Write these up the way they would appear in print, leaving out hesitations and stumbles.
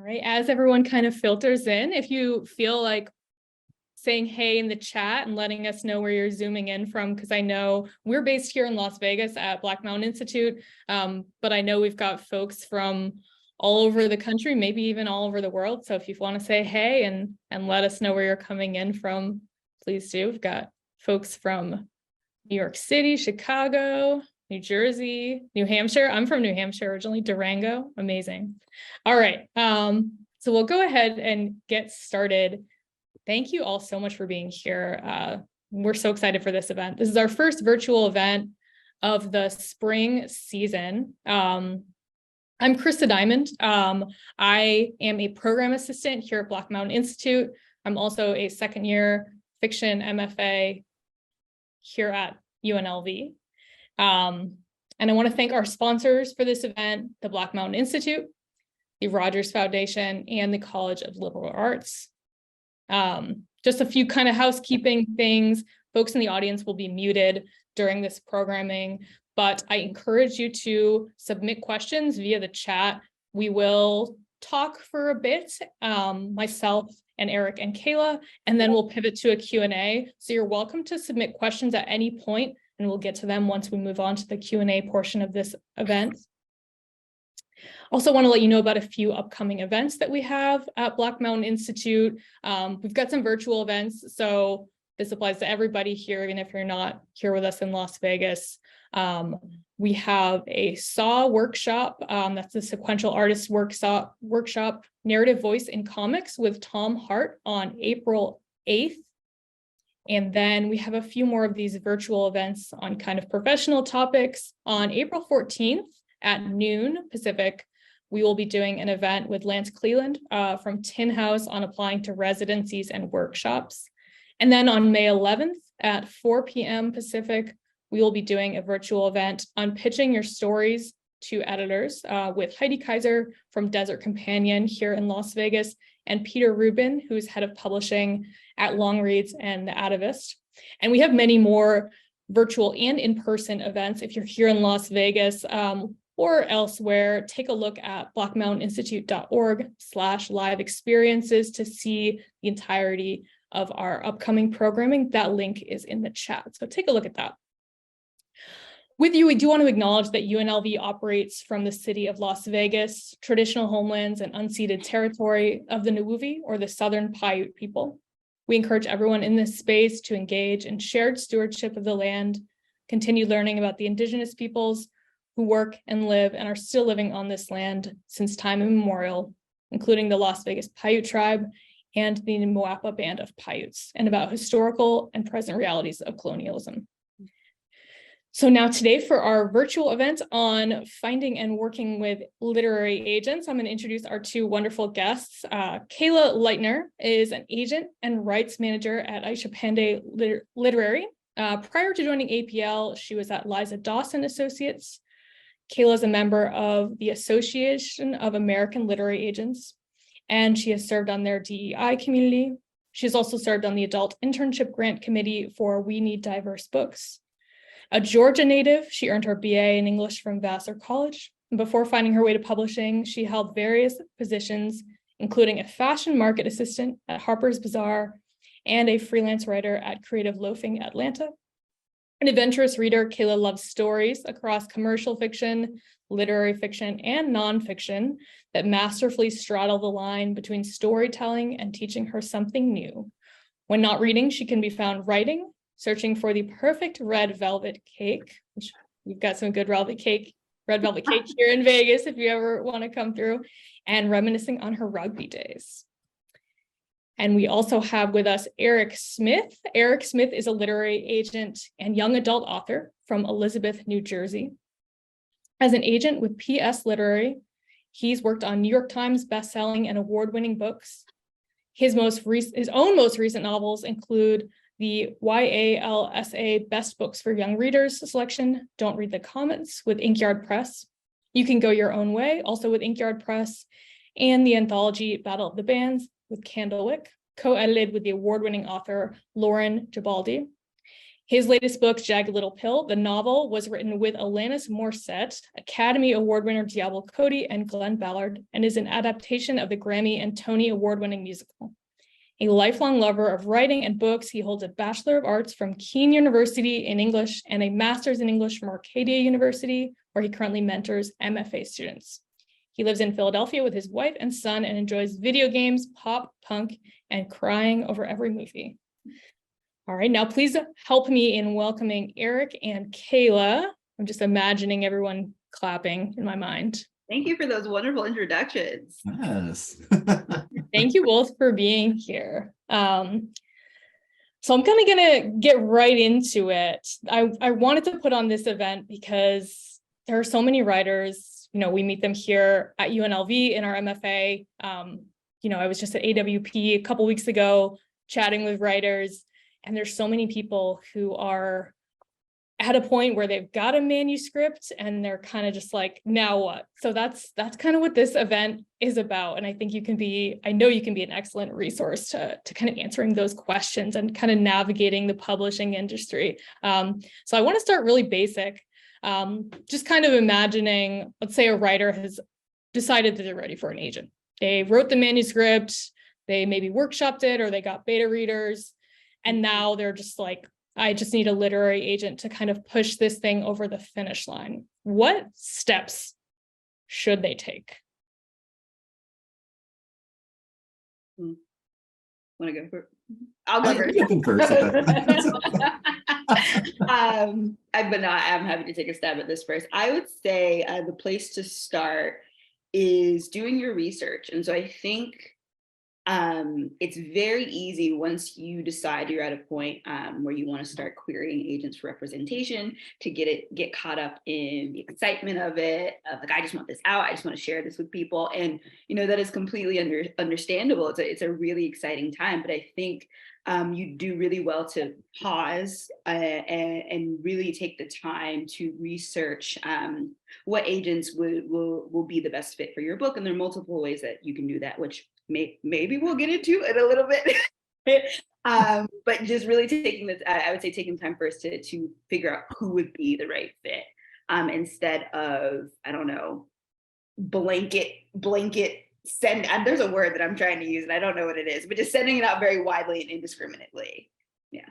right, as everyone kind of filters in, if you feel like saying hey in the chat and letting us know where you're zooming in from, because I know we're based here in Las Vegas at Black Mountain Institute, but I know we've got folks from all over the country, maybe even all over the world. So if you want to say hey and let us know where you're coming in from, please do. We've got folks from New York City, Chicago, New Jersey, New Hampshire. I'm from New Hampshire originally, Durango. Amazing. All right. So we'll go ahead and get started. Thank you all so much for being here. We're so excited for this event. This is our first virtual event of the spring season. I'm Krista Diamond. I am a program assistant here at Black Mountain Institute. I'm also a second year fiction MFA here at UNLV. And I want to thank our sponsors for this event, the Black Mountain Institute, the Rogers Foundation, and the College of Liberal Arts. Just a few kind of housekeeping things. Folks in the audience will be muted during this programming, but I encourage you to submit questions via the chat. We will talk for a bit, myself and Eric and Kayla, and then we'll pivot to a Q&A. So you're welcome to submit questions at any point, and we'll get to them once we move on to the Q&A portion of this event. Also want to let you know about a few upcoming events that we have at Black Mountain Institute. We've got some virtual events, so this applies to everybody here, even if you're not here with us in Las Vegas. We have a SAW workshop, that's the Sequential Artists workshop, Narrative Voice in Comics with Tom Hart on April 8th. And then we have a few more of these virtual events on kind of professional topics. On April 14th at noon Pacific, we will be doing an event with Lance Cleland from Tin House on applying to residencies and workshops. And then on May 11th at 4 p.m. Pacific, we will be doing a virtual event on pitching your stories to editors with Heidi Kaiser from Desert Companion here in Las Vegas and Peter Rubin, who's head of publishing at Long Reads and The Atavist. And we have many more virtual and in-person events. If you're here in Las Vegas or elsewhere, take a look at blackmountaininsitute.org/live experiences to see the entirety of our upcoming programming. That link is in the chat, so take a look at that. With you, we do want to acknowledge that UNLV operates from the city of Las Vegas, traditional homelands and unceded territory of the Nuwuvi, or the Southern Paiute people. We encourage everyone in this space to engage in shared stewardship of the land, continue learning about the indigenous peoples who work and live and are still living on this land since time immemorial, including the Las Vegas Paiute tribe and the Moapa Band of Paiutes, and about historical and present realities of colonialism. So now today for our virtual event on finding and working with literary agents, I'm going to introduce our two wonderful guests. Kayla Lightner is an agent and rights manager at Aisha Pandey Literary. Prior to joining APL, she was at Liza Dawson Associates. Kayla is a member of the Association of American Literary Agents, and she has served on their DEI community. She's also served on the Adult Internship Grant Committee for We Need Diverse Books. A Georgia native, she earned her BA in English from Vassar College. And before finding her way to publishing, she held various positions, including a fashion market assistant at Harper's Bazaar and a freelance writer at Creative Loafing Atlanta. An adventurous reader, Kayla loves stories across commercial fiction, literary fiction, and nonfiction that masterfully straddle the line between storytelling and teaching her something new. When not reading, she can be found writing, searching for the perfect red velvet cake, which we've got some good red velvet cake here in Vegas if you ever want to come through, and reminiscing on her rugby days. And we also have with us Eric Smith. Eric Smith is a literary agent and young adult author from Elizabeth, New Jersey. As an agent with PS Literary, he's worked on New York Times bestselling and award-winning books. His own most recent novels include the YALSA Best Books for Young Readers selection, Don't Read the Comments, with Inkyard Press. You Can Go Your Own Way, also with Inkyard Press, and the anthology Battle of the Bands with Candlewick, co-edited with the award-winning author Lauren Gibaldi. His latest book, Jagged Little Pill, the novel, was written with Alanis Morissette, Academy Award winner Diablo Cody, and Glenn Ballard, and is an adaptation of the Grammy and Tony Award-winning musical. A lifelong lover of writing and books, he holds a Bachelor of Arts from Keene University in English and a Master's in English from Arcadia University, where he currently mentors MFA students. He lives in Philadelphia with his wife and son and enjoys video games, pop, punk, and crying over every movie. All right, now please help me in welcoming Eric and Kayla. I'm just imagining everyone clapping in my mind. Thank you for those wonderful introductions. Yes. Thank you both for being here. So I'm kind of gonna get right into it. I wanted to put on this event because there are so many writers. You know, we meet them here at UNLV in our MFA. You know, I was just at AWP a couple weeks ago chatting with writers. And there's so many people who are at a point where they've got a manuscript and they're kind of just like, now what? So that's kind of what this event is about. And I think I know you can be an excellent resource to kind of answering those questions and kind of navigating the publishing industry. So I want to start really basic, just kind of imagining, let's say a writer has decided that they're ready for an agent. They wrote the manuscript, they maybe workshopped it, or they got beta readers. And now they're just like, I just need a literary agent to kind of push this thing over the finish line. What steps should they take? Want to go first? I'll go first. You can first. I'm happy to take a stab at this first. I would say the place to start is doing your research. And so I think it's very easy once you decide you're at a point where you want to start querying agents for representation to get caught up in the excitement of it. Like, I just want this out. I just want to share this with people. And, you know, that is completely understandable. It's a really exciting time. But I think you do really well to pause and really take the time to research what agents will be the best fit for your book. And there are multiple ways that you can do that, which maybe we'll get into it a little bit. But just really I would say taking time first to figure out who would be the right fit, instead of, I don't know, blanket send. There's a word that I'm trying to use and I don't know what it is, but just sending it out very widely and indiscriminately. Yeah.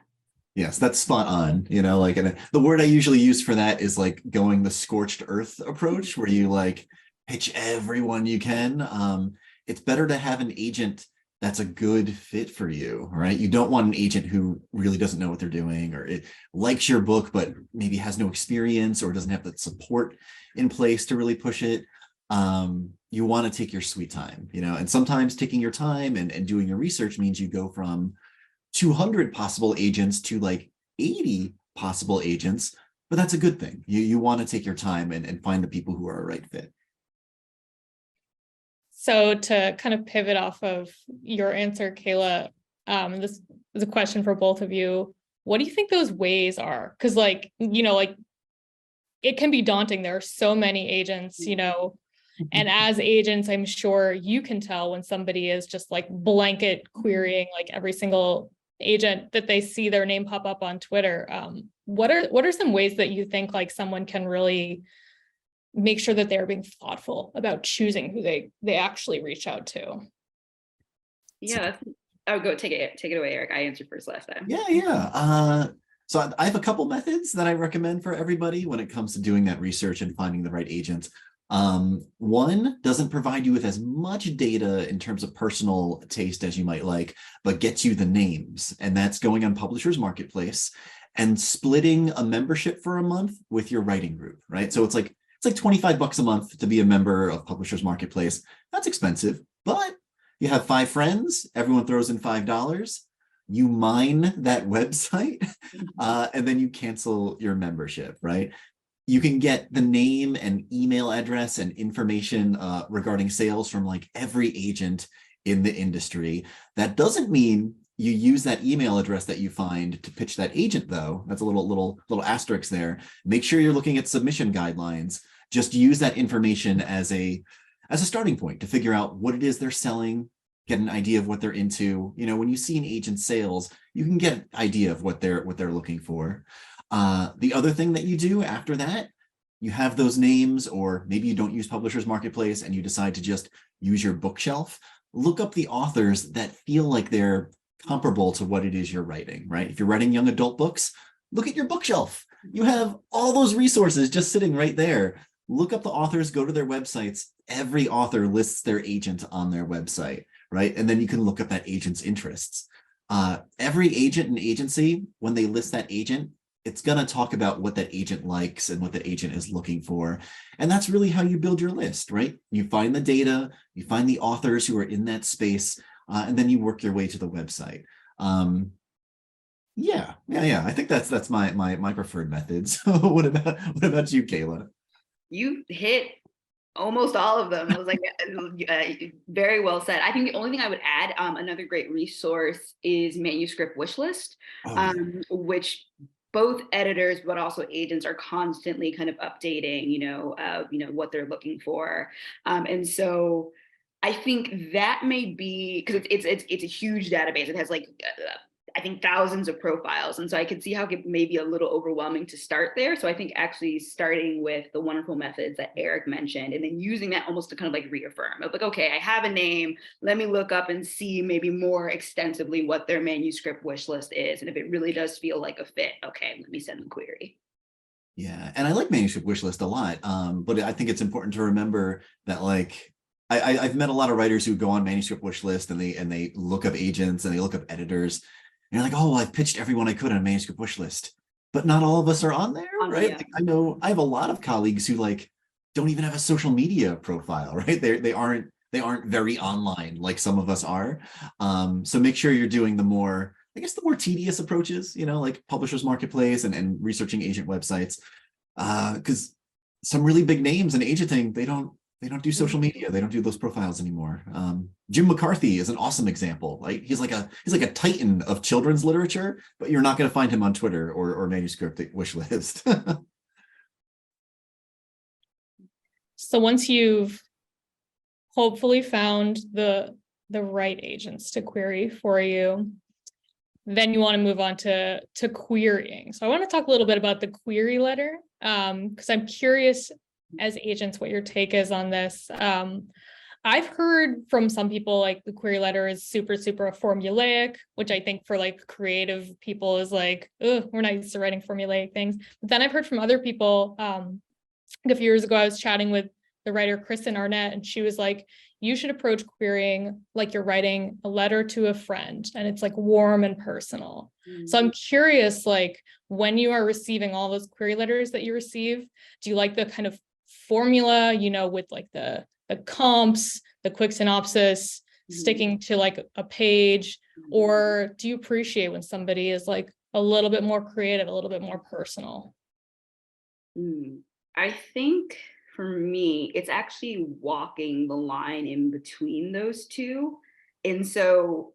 Yes, that's spot on. You know, like, and the word I usually use for that is like going the scorched earth approach, where you like pitch everyone you can. It's better to have an agent that's a good fit for you, right? You don't want an agent who really doesn't know what they're doing, or it likes your book, but maybe has no experience or doesn't have the support in place to really push it. You want to take your sweet time, you know, and sometimes taking your time and doing your research means you go from 200 possible agents to like 80 possible agents, but that's a good thing. You want to take your time and find the people who are a right fit. So to kind of pivot off of your answer, Kayla, this is a question for both of you. What do you think those ways are? Because, like, you know, like, it can be daunting. There are so many agents, you know, and as agents, I'm sure you can tell when somebody is just like blanket querying like every single agent that they see their name pop up on Twitter. What are some ways that you think like someone can really make sure that they're being thoughtful about choosing who they actually reach out to? Yeah, I would go take it away, Eric. I answered first last time. Yeah. So I have a couple methods that I recommend for everybody when it comes to doing that research and finding the right agent. One doesn't provide you with as much data in terms of personal taste as you might like, but gets you the names, and that's going on Publishers Marketplace and splitting a membership for a month with your writing group, right? So it's like $25 a month to be a member of Publishers Marketplace. That's expensive, but you have 5 friends, everyone throws in $5. You mine that website, and then you cancel your membership, right? You can get the name and email address and information regarding sales from like every agent in the industry. That doesn't mean you use that email address that you find to pitch that agent, though. That's a little asterisk there. Make sure you're looking at submission guidelines. Just use that information as a starting point to figure out what it is they're selling, get an idea of what they're into. You know, when you see an agent's sales, you can get an idea of what they're looking for. The other thing that you do after that, you have those names, or maybe you don't use Publishers Marketplace and you decide to just use your bookshelf. Look up the authors that feel like they're comparable to what it is you're writing, right? If you're writing young adult books, look at your bookshelf. You have all those resources just sitting right there. Look up the authors, go to their websites. Every author lists their agent on their website, right? And then you can look up that agent's interests. Every agent and agency, when they list that agent, it's going to talk about what that agent likes and what that agent is looking for. And that's really how you build your list, right? You find the data, you find the authors who are in that space, and then you work your way to the website. Yeah. I think that's my preferred method. So what about you, Kayla? You hit almost all of them. I was like, very well said. I think the only thing I would add, another great resource is manuscript wishlist, which both editors but also agents are constantly kind of updating, what they're looking for, and so I think that may be because it's a huge database. It has like I think thousands of profiles, and so I could see how it may be a little overwhelming to start there. So I think actually starting with the wonderful methods that Eric mentioned, and then using that almost to kind of like reaffirm of like, okay, I have a name. Let me look up and see maybe more extensively what their manuscript wish list is, and if it really does feel like a fit, okay, let me send the query. Yeah, and I like manuscript wish list a lot, but I think it's important to remember that like I've met a lot of writers who go on manuscript wish list and they look up agents and they look up editors. And you're like, oh, well, I've pitched everyone I could on a manuscript wish list, but not all of us are on there, right? Yeah. Like, I know I have a lot of colleagues who like don't even have a social media profile, right? They aren't very online like some of us are. So make sure you're doing the more tedious approaches, like Publishers Marketplace and researching agent websites, because some really big names in agenting, they don't do social media. They don't do those profiles anymore. Jim McCarthy is an awesome example. Like he's like a titan of children's literature, but you're not going to find him on Twitter or manuscript wish list. So once you've hopefully found the right agents to query for you, then you want to move on to querying. So I want to talk a little bit about the query letter, because I'm curious as agents what your take is on this. I've heard from some people like the query letter is super formulaic, which I think for like creative people is like, oh, we're not used to writing formulaic things. But then I've heard from other people. A few years ago, I was chatting with the writer Kristen Arnett, and she was like, you should approach querying like you're writing a letter to a friend, and it's like warm and personal. Mm-hmm. So I'm curious, like when you are receiving all those query letters that you receive, do you like the kind of formula, with like the comps, the quick synopsis, sticking to like a page, or do you appreciate when somebody is like a little bit more creative, a little bit more personal? I think for me, it's actually walking the line in between those two. And so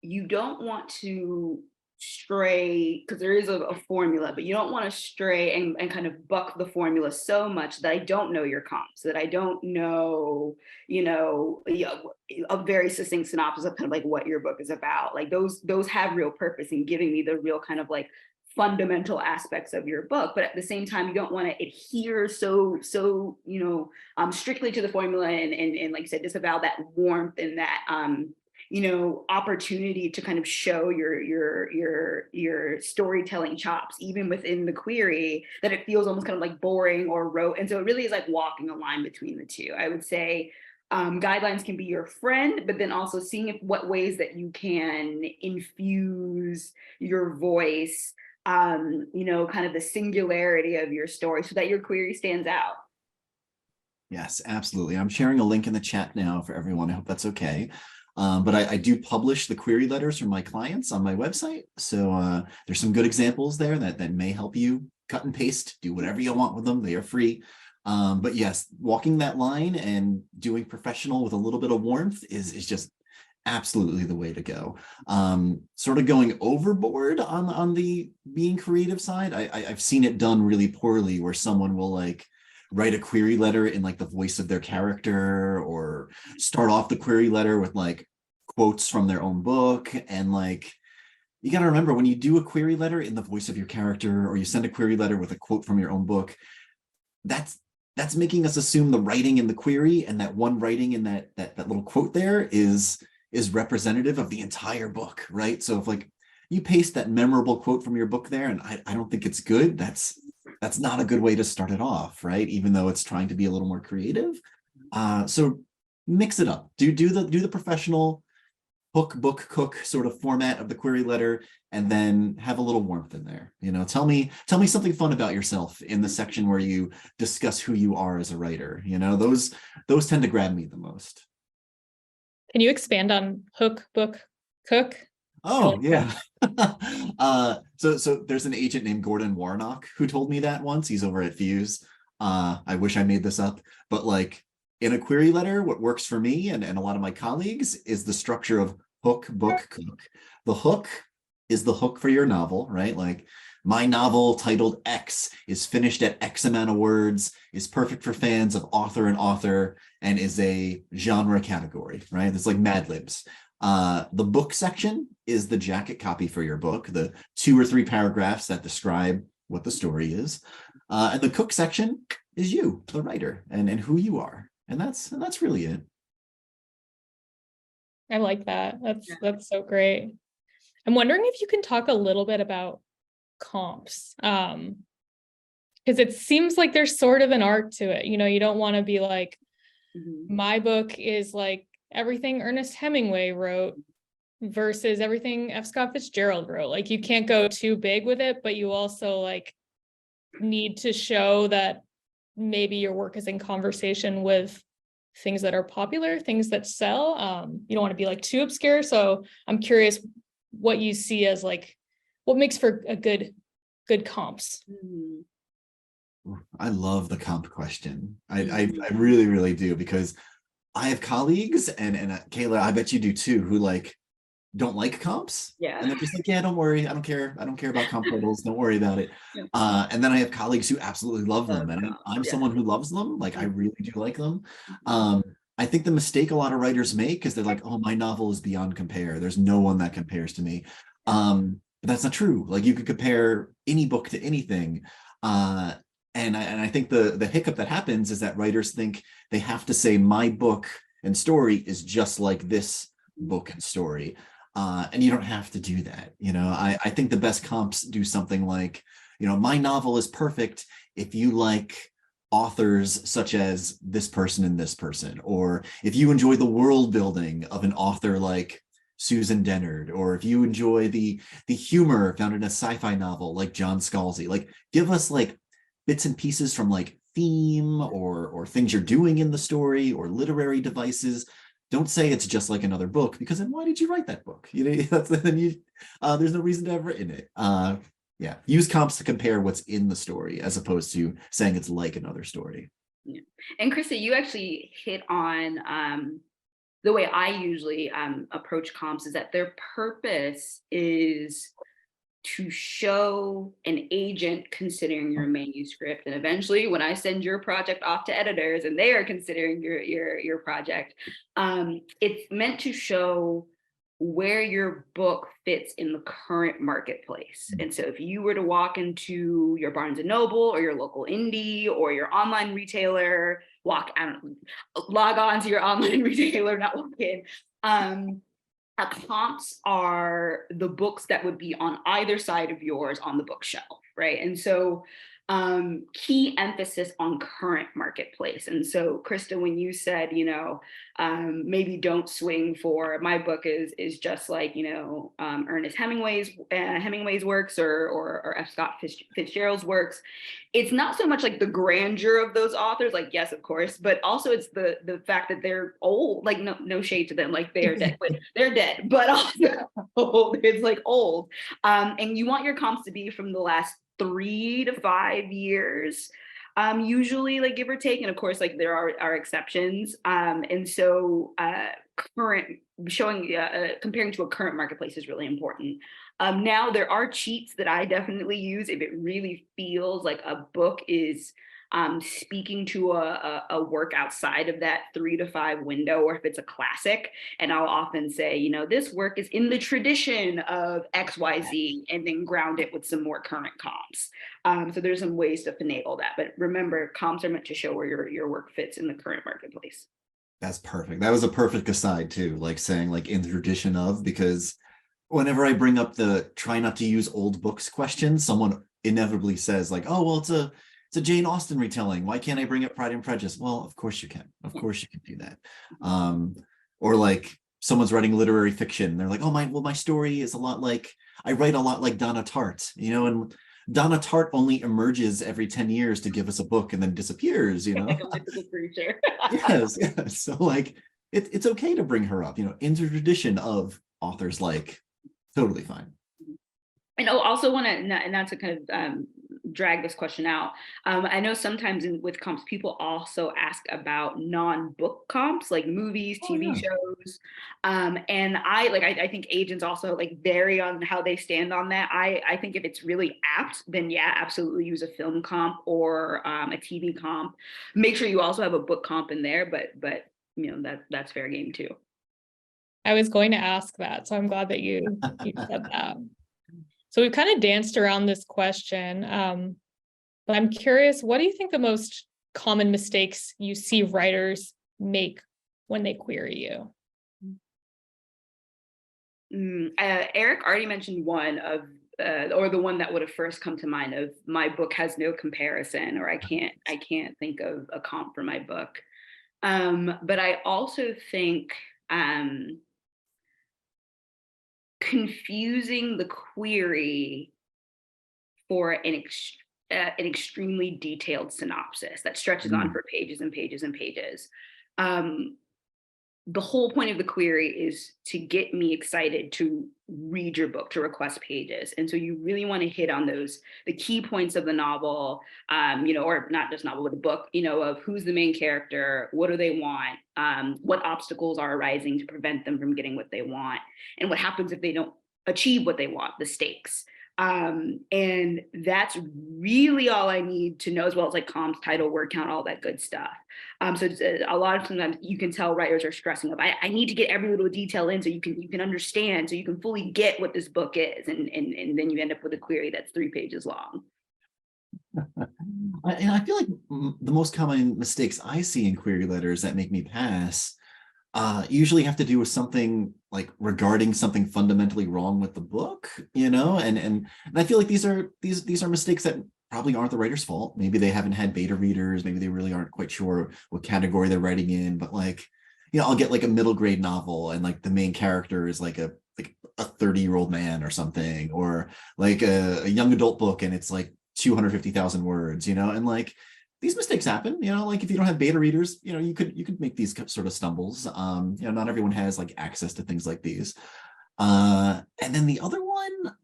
you don't want to stray, because there is a formula, but you don't want to stray and kind of buck the formula so much that I don't know your comps, that I don't know, a very succinct synopsis of kind of like what your book is about. Like those have real purpose in giving me the real kind of like fundamental aspects of your book, but at the same time, you don't want to adhere so strictly to the formula and like I said, disavow that warmth and that opportunity to kind of show your storytelling chops, even within the query, that it feels almost kind of like boring or rote. And so it really is like walking a line between the two. I would say guidelines can be your friend, but then also seeing what ways that you can infuse your voice, kind of the singularity of your story so that your query stands out. Yes, absolutely. I'm sharing a link in the chat now for everyone. I hope that's okay. But I do publish the query letters from my clients on my website. So there's some good examples there that may help you cut and paste, do whatever you want with them. They are free. But yes, walking that line and doing professional with a little bit of warmth is just absolutely the way to go. Sort of going overboard on the being creative side, I've seen it done really poorly where someone will like write a query letter in like the voice of their character, or start off the query letter with like quotes from their own book. And like, you got to remember, when you do a query letter in the voice of your character, or you send a query letter with a quote from your own book, that's making us assume the writing in the query, and that one writing in that little quote there is representative of the entire book, right? So if like you paste that memorable quote from your book there, and I don't think it's good, that's not a good way to start it off, right? Even though it's trying to be a little more creative. So mix it up. Do the professional hook, book, cook sort of format of the query letter, and then have a little warmth in there. You know, tell me something fun about yourself in the section where you discuss who you are as a writer. You know, those tend to grab me the most. Can you expand on hook, book, cook? Oh, yeah. So there's an agent named Gordon Warnock who told me that once. He's over at Fuse. I wish I made this up, but like in a query letter, what works for me and a lot of my colleagues is the structure of hook, book, cook. The hook is the hook for your novel, right? Like, my novel titled X is finished at X amount of words, is perfect for fans of author and author, and is a genre category, right? It's like Mad Libs. The book section is the jacket copy for your book, the 2 or 3 paragraphs that describe what the story is. And the cook section is you, the writer, and who you are. And that's really it. I like that. That's so great. I'm wondering if you can talk a little bit about comps. Because it seems like there's sort of an art to it. You know, you don't want to be like, my book is like everything Ernest Hemingway wrote versus everything F. Scott Fitzgerald wrote. Like, you can't go too big with it, but you also like need to show that maybe your work is in conversation with things that are popular, things that sell. You don't want to be like too obscure. So I'm curious what you see as like, what makes for a good comps. I love the comp question. I really, really do, because I have colleagues, and Kayla, I bet you do too, who like don't like comps. Yeah. And they're just like, yeah, don't worry. I don't care about comp totals. Don't worry about it. Yeah. And then I have colleagues who absolutely love them. And I'm someone who loves them. Like, I really do like them. I think the mistake a lot of writers make is they're like, oh, my novel is beyond compare. There's no one that compares to me. But that's not true. Like, you could compare any book to anything. And I think the hiccup that happens is that writers think they have to say my book and story is just like this book and story. And you don't have to do that. You know, I think the best comps do something like, you know, my novel is perfect if you like authors such as this person and this person, or if you enjoy the world building of an author like Susan Dennard, or if you enjoy the humor found in a sci-fi novel like John Scalzi. Like, give us like bits and pieces from like theme or things you're doing in the story or literary devices. Don't say it's just like another book, because then why did you write that book? You know, there's no reason to have written it. Yeah, use comps to compare what's in the story as opposed to saying it's like another story. Yeah. And Krista, you actually hit on the way I usually approach comps is that their purpose is to show an agent considering your manuscript, and eventually when I send your project off to editors and they are considering your project, it's meant to show where your book fits in the current marketplace. And so if you were to walk into your Barnes and Noble or your local indie or your online retailer, log on to your online retailer, not walk in. Comps are the books that would be on either side of yours on the bookshelf, right? And so key emphasis on current marketplace. And so Krista, when you said, you know, maybe don't swing for my book is just like, you know, Ernest Hemingway's works or F. Scott Fitzgerald's works. It's not so much like the grandeur of those authors, like, yes, of course, but also it's the fact that they're old, like no shade to them, like they are dead, but they're dead, but also old. It's like old. And you want your comps to be from the last 3 to 5 years, usually, like, give or take. And of course, like, there are exceptions. And so current showing comparing to a current marketplace is really important. Now there are cheats that I definitely use if it really feels like a book is speaking to a work outside of that 3 to 5 window, or if it's a classic. And I'll often say, you know, this work is in the tradition of XYZ, and then ground it with some more current comps. So there's some ways to finagle that. But remember, comps are meant to show where your work fits in the current marketplace. That's perfect. That was a perfect aside too, like saying like in the tradition of, because whenever I bring up the try not to use old books question, someone inevitably says like, oh, well, it's a Jane Austen retelling. Why can't I bring up Pride and Prejudice? Well, of course you can. Of course you can do that. Or like someone's writing literary fiction. They're like, oh, my story is a lot like, I write a lot like Donna Tartt, you know, and Donna Tartt only emerges every 10 years to give us a book and then disappears, you know? Like a mythical creature. Yes. So like, it's okay to bring her up, you know, in the tradition of authors like, totally fine. And I also want to, not to kind of drag this question out. I know sometimes with comps, people also ask about non-book comps, like movies, TV shows. And I think agents also like vary on how they stand on that. I think if it's really apt, then yeah, absolutely use a film comp or a TV comp. Make sure you also have a book comp in there, but you know, that's fair game too. I was going to ask that, so I'm glad that you said that. So we've kind of danced around this question, but I'm curious, what do you think the most common mistakes you see writers make when they query you? Eric already mentioned one of, or the one that would have first come to mind of, my book has no comparison, or I can't think of a comp for my book. But I also think confusing the query for an extremely detailed synopsis that stretches on for pages and pages and pages. The whole point of the query is to get me excited to read your book, to request pages. And so you really want to hit on the key points of the novel, you know, or not just novel, but the book, you know, of who's the main character, what do they want, what obstacles are arising to prevent them from getting what they want, and what happens if they don't achieve what they want, the stakes. And that's really all I need to know, as well as like comps, title, word count, all that good stuff. So a lot of sometimes you can tell writers are stressing up, I need to get every little detail in so you can understand, so you can fully get what this book is, and then you end up with a query that's 3 pages long. And I feel like the most common mistakes I see in query letters that make me pass usually have to do with something like regarding something fundamentally wrong with the book, you know, and I feel like these are mistakes that probably aren't the writer's fault. Maybe they haven't had beta readers, maybe they really aren't quite sure what category they're writing in, but like, you know, I'll get like a middle grade novel and like the main character is like a 30-year-old man or something, or like a young adult book and it's like 250,000 words, you know, and like these mistakes happen, you know, like if you don't have beta readers, you know, you could make these sort of stumbles. You know, not everyone has like access to things like these. And then the other one,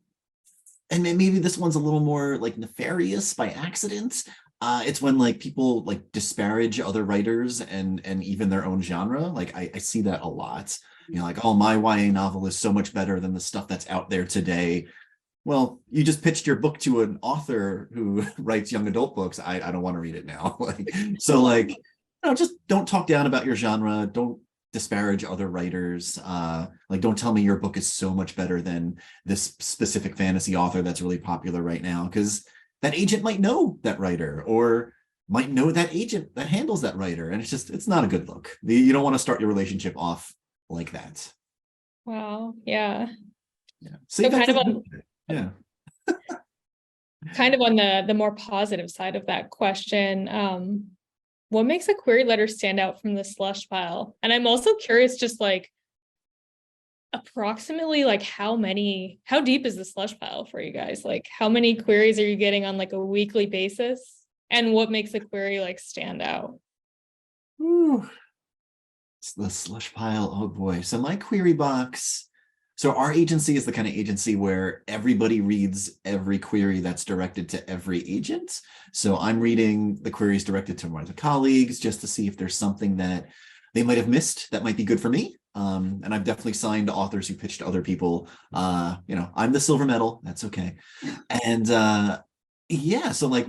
and maybe this one's a little more like nefarious by accident. It's when like people like disparage other writers and even their own genre. Like I see that a lot. You know, like, oh, my YA novel is so much better than the stuff that's out there today. Well, you just pitched your book to an author who writes young adult books. I don't want to read it now. Like, so like, you know, just don't talk down about your genre. Don't disparage other writers. Like, don't tell me your book is so much better than this specific fantasy author that's really popular right now, because that agent might know that writer or might know that agent that handles that writer. And it's not a good look. You don't want to start your relationship off like that. Wow. Yeah. Yeah. So kind of on, yeah. kind of on the more positive side of that question, what makes a query letter stand out from the slush pile? And I'm also curious, just like approximately like how deep is the slush pile for you guys? Like how many queries are you getting on like a weekly basis? And what makes a query like stand out? Ooh. It's the slush pile. Oh boy. So my query box. So our agency is the kind of agency where everybody reads every query that's directed to every agent. So I'm reading the queries directed to my colleagues just to see if there's something that they might have missed that might be good for me. And I've definitely signed authors who pitched to other people. You know, I'm the silver medal. That's okay. And yeah, so like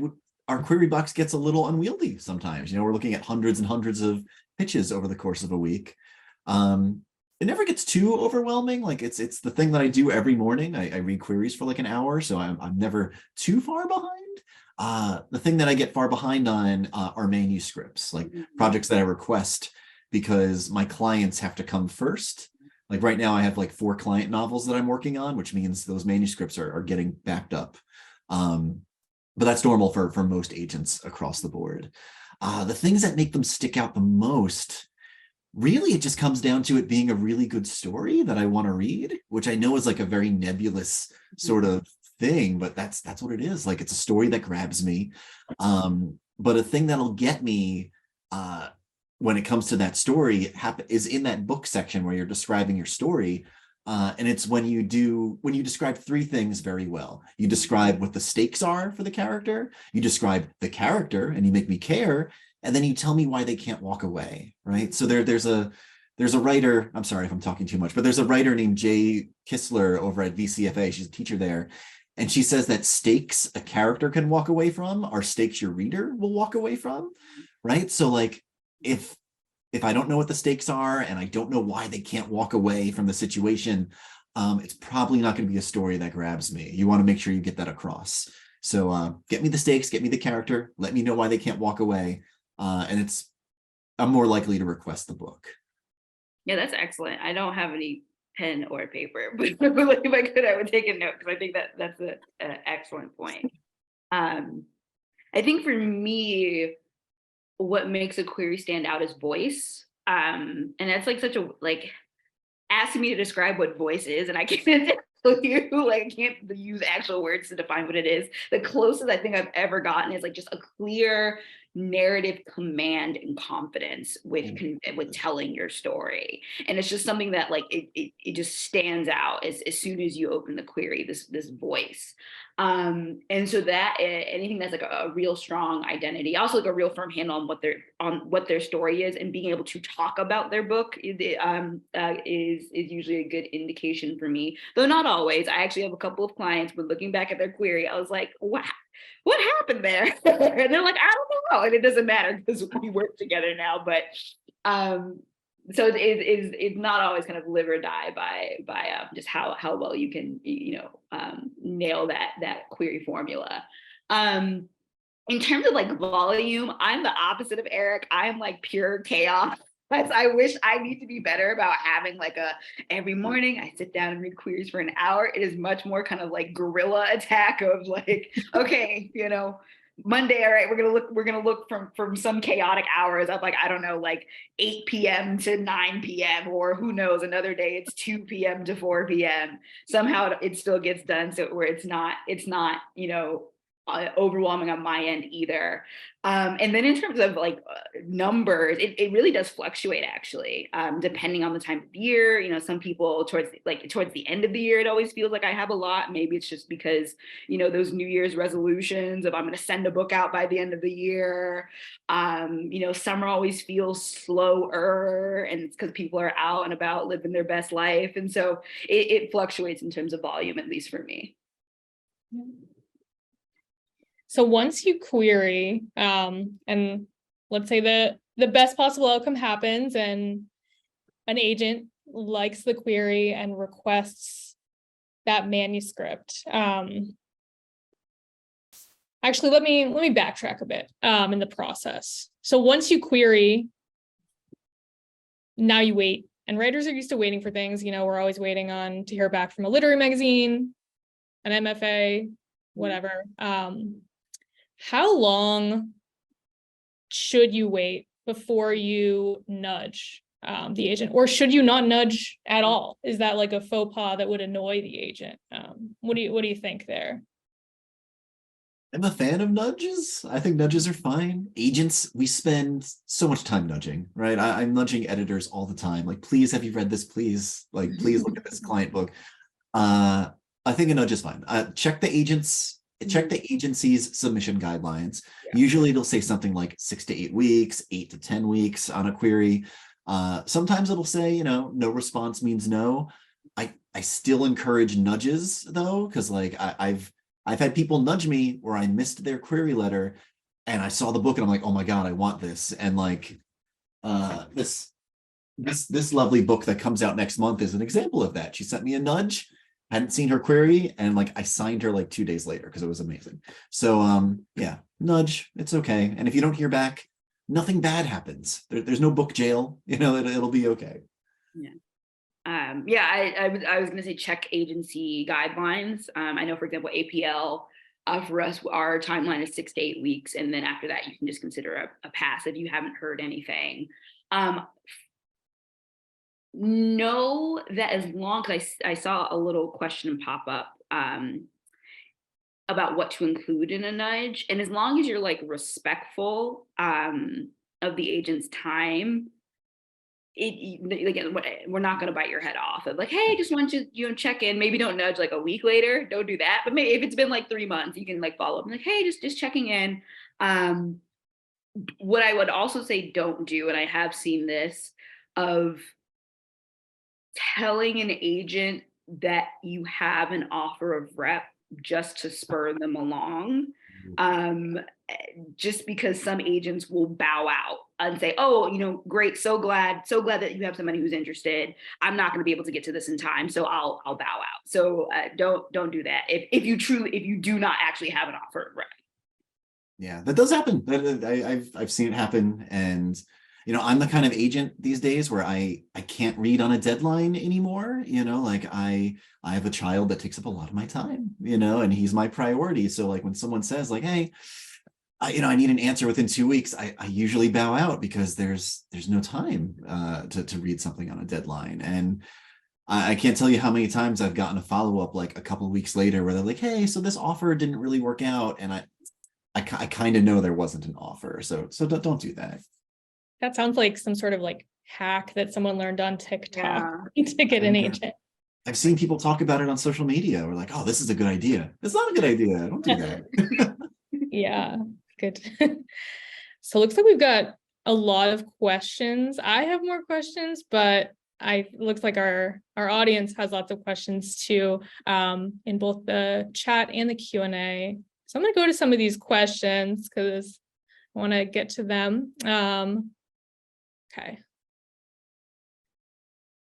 our query box gets a little unwieldy sometimes. You know, we're looking at hundreds and hundreds of pitches over the course of a week. It never gets too overwhelming. Like it's the thing that I do every morning. I read queries for like an hour, so I'm never too far behind. The thing that I get far behind on are manuscripts, like projects that I request because my clients have to come first. Like right now I have like 4 client novels that I'm working on, which means those manuscripts are getting backed up. But that's normal for most agents across the board. The things that make them stick out the most, really, it just comes down to it being a really good story that I want to read, which I know is like a very nebulous sort of thing, but that's what it is. Like it's a story that grabs me. But a thing that'll get me when it comes to that story is in that book section where you're describing your story. And it's when you describe 3 things very well. You describe what the stakes are for the character, you describe the character and you make me care, and then you tell me why they can't walk away, right? So there's a writer, I'm sorry if I'm talking too much, but there's a writer named Jay Kistler over at VCFA, she's a teacher there, and she says that stakes a character can walk away from are stakes your reader will walk away from, right? So like if I don't know what the stakes are and I don't know why they can't walk away from the situation, it's probably not going to be a story that grabs me. You want to make sure you get that across. So get me the stakes, get me the character, let me know why they can't walk away. And I'm more likely to request the book. Yeah, that's excellent. I don't have any pen or paper, but if I could, I would take a note because I think that's an excellent point. I think for me, what makes a query stand out is voice. And that's like such a, like, asking me to describe what voice is, and I can't tell you, like, I can't use actual words to define what it is. The closest I think I've ever gotten is like just a clear narrative command and confidence with telling your story. And it's just something that like it just stands out as soon as you open the query, this voice. And so that anything that's like a real strong identity, also like a real firm handle on what their story is, and being able to talk about their book is usually a good indication for me, though not always. I actually have a couple of clients, but looking back at their query, I was like, wow, what happened there? And they're like, I don't know. And it doesn't matter because we work together now. But so it's not always kind of live or die by just how well you can, nail that query formula. In terms of like volume, I'm the opposite of Eric. I'm like pure chaos. I wish I need to be better about having like every morning I sit down and read queries for an hour. It is much more kind of like guerrilla attack of like, okay, Monday, all right, we're gonna look from some chaotic hours of like, I don't know, like 8 p.m. to 9 p.m. or who knows, another day it's 2 p.m. to 4 p.m. Somehow it still gets done, so where it's not overwhelming on my end either. And then in terms of like numbers, it really does fluctuate actually, depending on the time of year. Some people towards the end of the year, it always feels like I have a lot. Maybe it's just because, those New Year's resolutions of I'm going to send a book out by the end of the year. Summer always feels slower, and it's because people are out and about living their best life. And so it fluctuates in terms of volume, at least for me. Yeah. So once you query, and let's say the best possible outcome happens and an agent likes the query and requests that manuscript. Actually, let me backtrack a bit in the process. So once you query, now you wait. And writers are used to waiting for things. We're always waiting to hear back from a literary magazine, an MFA, whatever. How long should you wait before you nudge the agent, or should you not nudge at all? Is that like a faux pas that would annoy the agent? What do you think there? I'm a fan of nudges. I think nudges are fine. Agents, we spend so much time nudging, right? I'm nudging editors all the time. Like, please, have you read this? Please, please look at this client book. I think a nudge is fine. Check the agency's submission guidelines. Yeah. Usually it'll say something like 6 to 8 weeks, 8 to 10 weeks on a query. Sometimes it'll say, no response means no. I still encourage nudges though, because like I've had people nudge me where I missed their query letter and I saw the book and I'm like, oh my God, I want this. And like this lovely book that comes out next month is an example of that. She sent me a nudge, hadn't seen her query, and like I signed her like 2 days later because it was amazing. So yeah, nudge, it's okay. And if you don't hear back, nothing bad happens. There's no book jail, you know, it'll be okay. Yeah. Yeah, I was gonna say check agency guidelines. I know, for example, APL, for us, our timeline is 6 to 8 weeks, and then after that, you can just consider a pass if you haven't heard anything. Know that as long as I saw a little question pop up about what to include in a nudge, and as long as you're like respectful of the agent's time, again, we're not going to bite your head off of like, hey, just want you to check in. Maybe don't nudge like a week later. Don't do that. But maybe if it's been like 3 months, you can like follow up and like, hey, just checking in. What I would also say don't do, and I have seen this, of telling an agent that you have an offer of rep just to spur them along. Just because some agents will bow out and say, oh, you know, great, so glad that you have somebody who's interested. I'm not going to be able to get to this in time, so I'll bow out. So don't do that if you do not actually have an offer of rep. Yeah, that does happen. I've seen it happen. And you know, I'm the kind of agent these days where I can't read on a deadline anymore. You know, like I have a child that takes up a lot of my time, you know, and he's my priority. So like when someone says like, hey, I need an answer within 2 weeks, I usually bow out because there's no time to read something on a deadline. And I can't tell you how many times I've gotten a follow-up like a couple of weeks later where they're like, hey, so this offer didn't really work out. And I kind of know there wasn't an offer. So don't do that. That sounds like some sort of like hack that someone learned on TikTok to get an agent. I've seen people talk about it on social media. We're like, oh, this is a good idea. It's not a good idea. Don't do that. Yeah, good. So it looks like we've got a lot of questions. I have more questions, but it looks like our audience has lots of questions too, in both the chat and the Q&A. So I'm going to go to some of these questions because I want to get to them. Okay.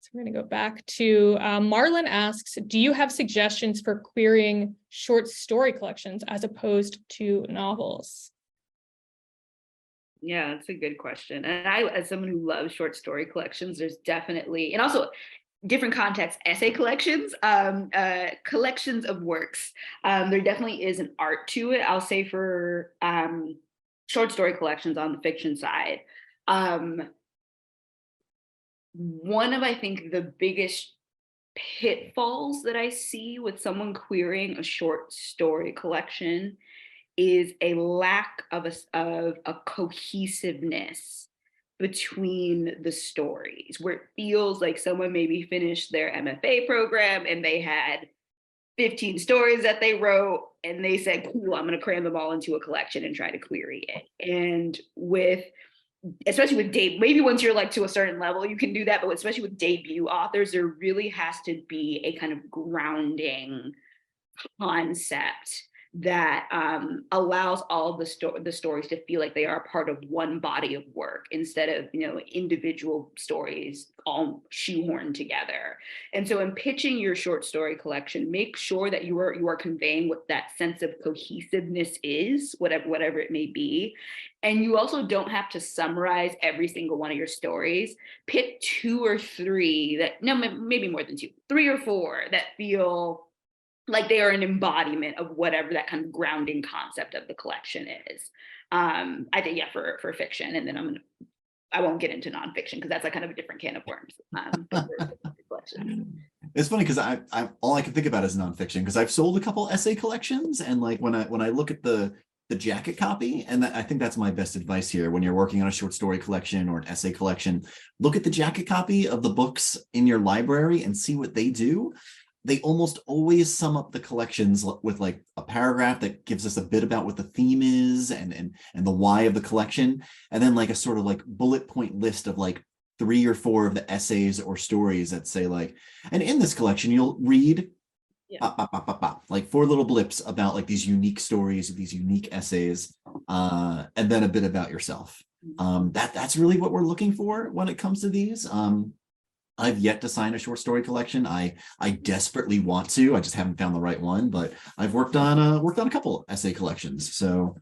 So we're going to go back to Marlon asks, do you have suggestions for querying short story collections as opposed to novels? Yeah, that's a good question. And I, as someone who loves short story collections, there's definitely, and also different contexts, essay collections, collections of works. There definitely is an art to it. I'll say for short story collections on the fiction side. One of, I think, the biggest pitfalls that I see with someone querying a short story collection is a lack of a cohesiveness between the stories, where it feels like someone maybe finished their MFA program and they had 15 stories that they wrote and they said, cool, I'm going to cram them all into a collection and try to query it. And especially with maybe once you're like to a certain level, you can do that, but especially with debut authors, there really has to be a kind of grounding concept that allows all the stories to feel like they are part of one body of work instead of, you know, individual stories all shoehorned together. And so in pitching your short story collection, make sure that you are conveying what that sense of cohesiveness is, whatever it may be. And you also don't have to summarize every single one of your stories. Pick 2 or 3 that, no, maybe more than 2, 3 or 4 that feel like they are an embodiment of whatever that kind of grounding concept of the collection is. I think, yeah, for fiction, and then I won't get into nonfiction because that's like kind of a different can of worms. It's funny because I all I can think about is nonfiction, because I've sold a couple essay collections, and like when I look at the jacket copy, and I think that's my best advice here when you're working on a short story collection or an essay collection, look at the jacket copy of the books in your library and see what they do. They almost always sum up the collections with like a paragraph that gives us a bit about what the theme is and the why of the collection, and then like a sort of like bullet point list of like 3 or 4 of the essays or stories that say like, and in this collection you'll read like 4 little blips about like these unique stories, these unique essays. and then a bit about yourself. That's really what we're looking for when it comes to these. I've yet to sign a short story collection. I desperately want to. I just haven't found the right one, but I've worked on a couple essay collections. So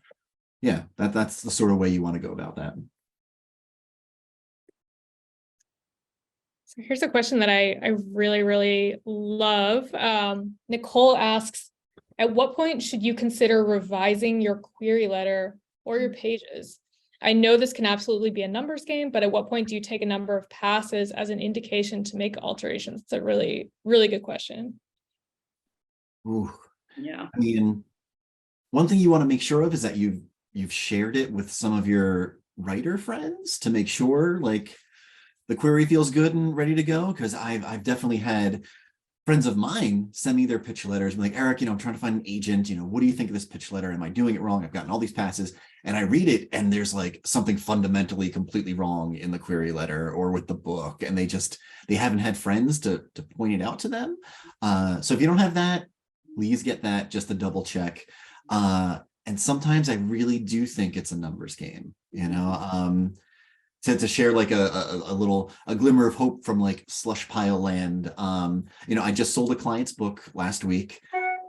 yeah, that's the sort of way you want to go about that. So here's a question that I really, really love. Nicole asks, at what point should you consider revising your query letter or your pages? I know this can absolutely be a numbers game, but at what point do you take a number of passes as an indication to make alterations? It's a really, really good question. Ooh. Yeah. I mean, one thing you want to make sure of is that you've shared it with some of your writer friends to make sure like the query feels good and ready to go. Because I've definitely had friends of mine send me their pitch letters, like, Eric, I'm trying to find an agent, what do you think of this pitch letter? Am I doing it wrong? I've gotten all these passes, and I read it and there's like something fundamentally completely wrong in the query letter or with the book, and they haven't had friends to point it out to them. So if you don't have that, please get that just to double check. And sometimes I really do think it's a numbers game, to share like a glimmer of hope from like slush pile land. I just sold a client's book last week,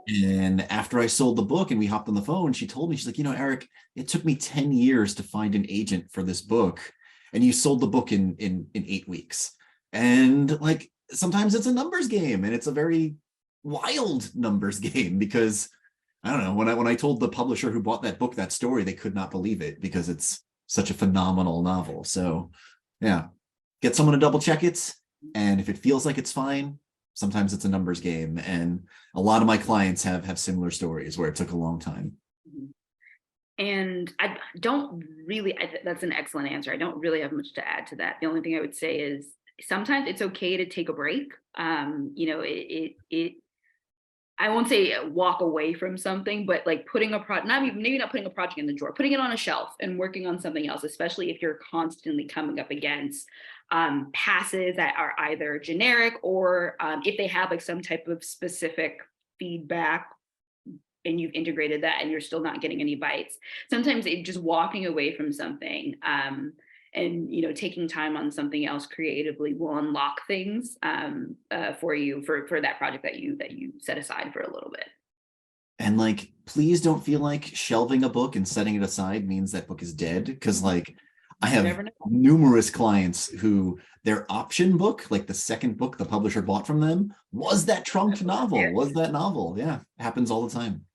and after I sold the book and we hopped on the phone, she told me, she's like, Eric, it took me 10 years to find an agent for this book, and you sold the book in 8 weeks. And like, sometimes it's a numbers game, and it's a very wild numbers game, because I don't know, when I told the publisher who bought that book that story, they could not believe it because it's such a phenomenal novel. So yeah, get someone to double check it. And if it feels like it's fine, sometimes it's a numbers game. And a lot of my clients have similar stories where it took a long time. And that's an excellent answer. I don't really have much to add to that. The only thing I would say is sometimes it's okay to take a break. I won't say walk away from something, but like putting maybe not putting a project in the drawer, putting it on a shelf and working on something else, especially if you're constantly coming up against passes that are either generic or if they have like some type of specific feedback and you've integrated that and you're still not getting any bites. Sometimes just walking away from something and taking time on something else creatively will unlock things for you for that project that you set aside for a little bit. And like, please don't feel like shelving a book and setting it aside means that book is dead, because like I have numerous clients who their option book, like the second book the publisher bought from them, was that trunked novel, was that novel. Yeah, happens all the time.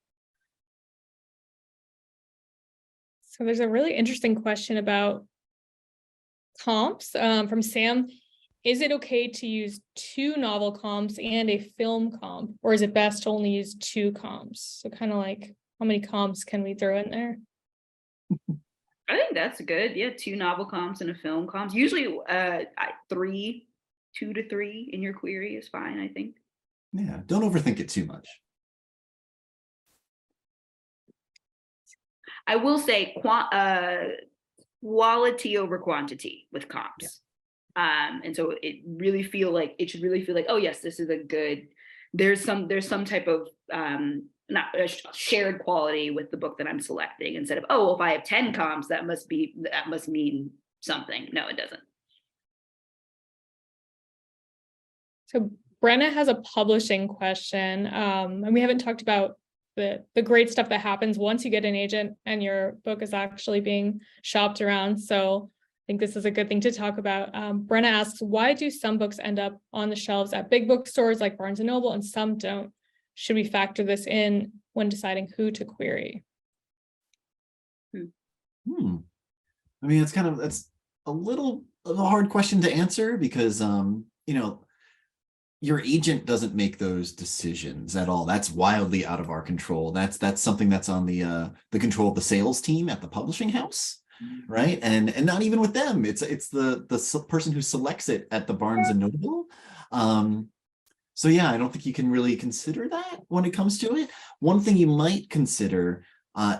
So there's a really interesting question about comps from Sam. Is it okay to use 2 novel comps and a film comp, or is it best to only use 2 comps? So kind of like, how many comps can we throw in there? I think that's good. Yeah, 2 novel comps and a film comps. Usually 2 to 3 in your query is fine, I think. Yeah, don't overthink it too much. I will say quality over quantity with comps. Yeah. And so it should really feel like, oh yes, this is there's some type of not a shared quality with the book that I'm selecting, instead of, oh, well, if I have 10 comps, that must mean something. No, it doesn't. So Brenna has a publishing question, and we haven't talked about the great stuff that happens once you get an agent and your book is actually being shopped around. So I think this is a good thing to talk about. Brenna asks, why do some books end up on the shelves at big bookstores like Barnes & Noble and some don't? Should we factor this in when deciding who to query? I mean, that's a little of a hard question to answer, because your agent doesn't make those decisions at all. That's wildly out of our control. That's something that's on the control of the sales team at the publishing house, right? And not even with them. It's the person who selects it at the Barnes and Noble. So yeah, I don't think you can really consider that when it comes to it. One thing you might consider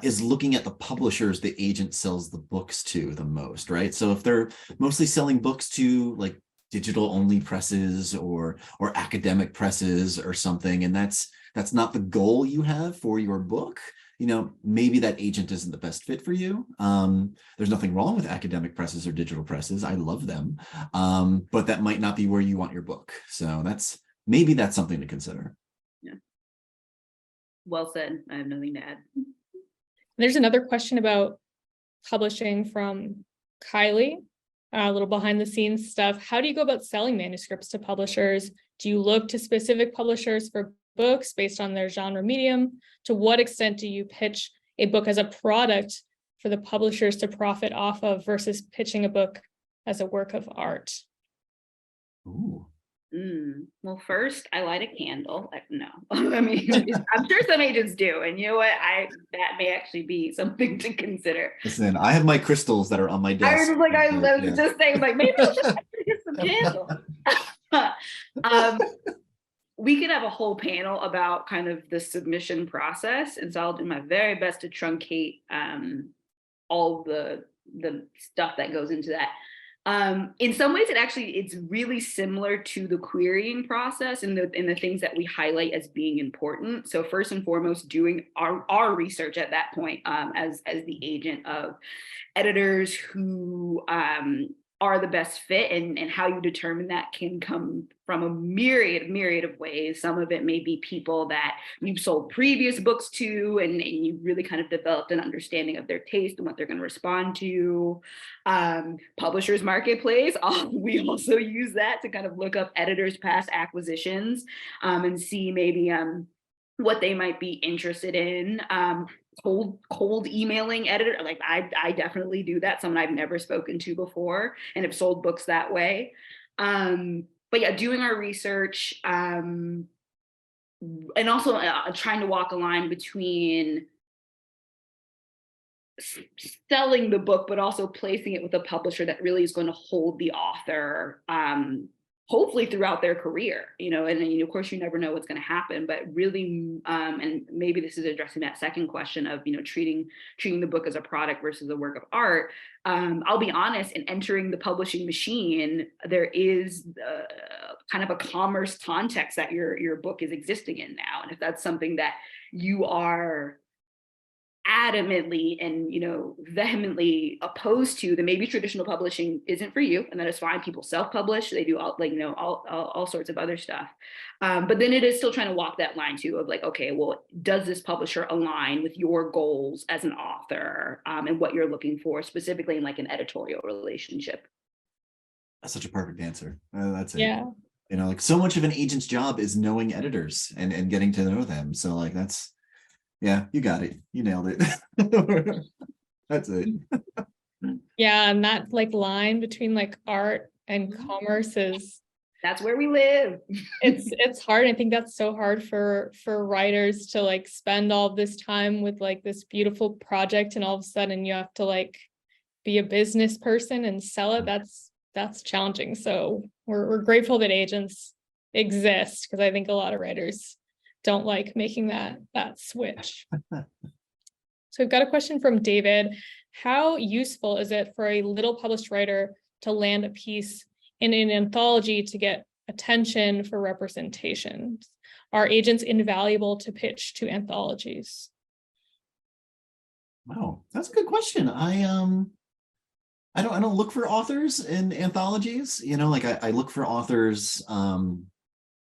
is looking at the publishers the agent sells the books to the most, right? So if they're mostly selling books to like digital only presses or academic presses or something, and that's not the goal you have for your book, maybe that agent isn't the best fit for you. There's nothing wrong with academic presses or digital presses. I love them. But that might not be where you want your book. So maybe that's something to consider. Yeah. Well said. I have nothing to add. There's another question about publishing from Kylie, a little behind the scenes stuff. How do you go about selling manuscripts to publishers? Do you look to specific publishers for books based on their genre medium? To what extent do you pitch a book as a product for the publishers to profit off of versus pitching a book as a work of art? Ooh. Well, first, I light a candle. No, I mean, I'm sure some agents do, and you know what? That may actually be something to consider. Listen, I have my crystals that are on my desk. I was just saying, like, maybe I'll just get some candles. We could have a whole panel about kind of the submission process, and so I'll do my very best to truncate all the stuff that goes into that. In some ways, it's really similar to the querying process and the things that we highlight as being important. So first and foremost, doing our research at that point as the agent of editors who are the best fit, and how you determine that can come from a myriad of ways. Some of it may be people that you've sold previous books to, and you really kind of developed an understanding of their taste and what they're going to respond to. Publishers Marketplace, we also use that to kind of look up editors' past acquisitions and see maybe what they might be interested in. Cold emailing editor, like I definitely do that. Someone I've never spoken to before and have sold books that way. But yeah, doing our research and also trying to walk a line between selling the book, but also placing it with a publisher that really is going to hold the author hopefully throughout their career, and of course you never know what's going to happen, but really, and maybe this is addressing that second question of, treating the book as a product versus a work of art. I'll be honest, in entering the publishing machine, there is kind of a commerce context that your book is existing in now. And if that's something that you are adamantly and vehemently opposed to, then maybe traditional publishing isn't for you, and that is fine. People self-publish, they do all sorts of other stuff, but then it is still trying to walk that line too of like, okay, well, does this publisher align with your goals as an author and what you're looking for specifically in like an editorial relationship? That's such a perfect answer. That's it. Yeah. Like so much of an agent's job is knowing editors and getting to know them. So like yeah, you got it. You nailed it. That's it. Yeah, and that like line between like art and commerce that's where we live. it's hard. I think that's so hard for writers to like spend all this time with like this beautiful project, and all of a sudden you have to like be a business person and sell it. That's challenging. So we're grateful that agents exist, because I think a lot of writers don't like making that switch. So we've got a question from David. How useful is it for a little published writer to land a piece in an anthology to get attention for representation? Are agents invaluable to pitch to anthologies? Wow, that's a good question. I don't look for authors in anthologies. Like I look for authors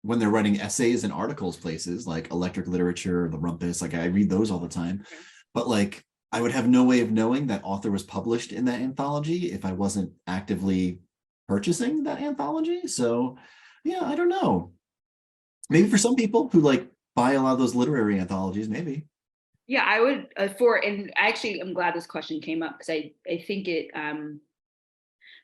when they're writing essays and articles places like Electric Literature, The Rumpus. Like I read those all the time, but like I would have no way of knowing that author was published in that anthology if I wasn't actively purchasing that anthology. So yeah, I don't know. Maybe for some people who like buy a lot of those literary anthologies, maybe. Yeah, I would and actually I'm glad this question came up, because I think it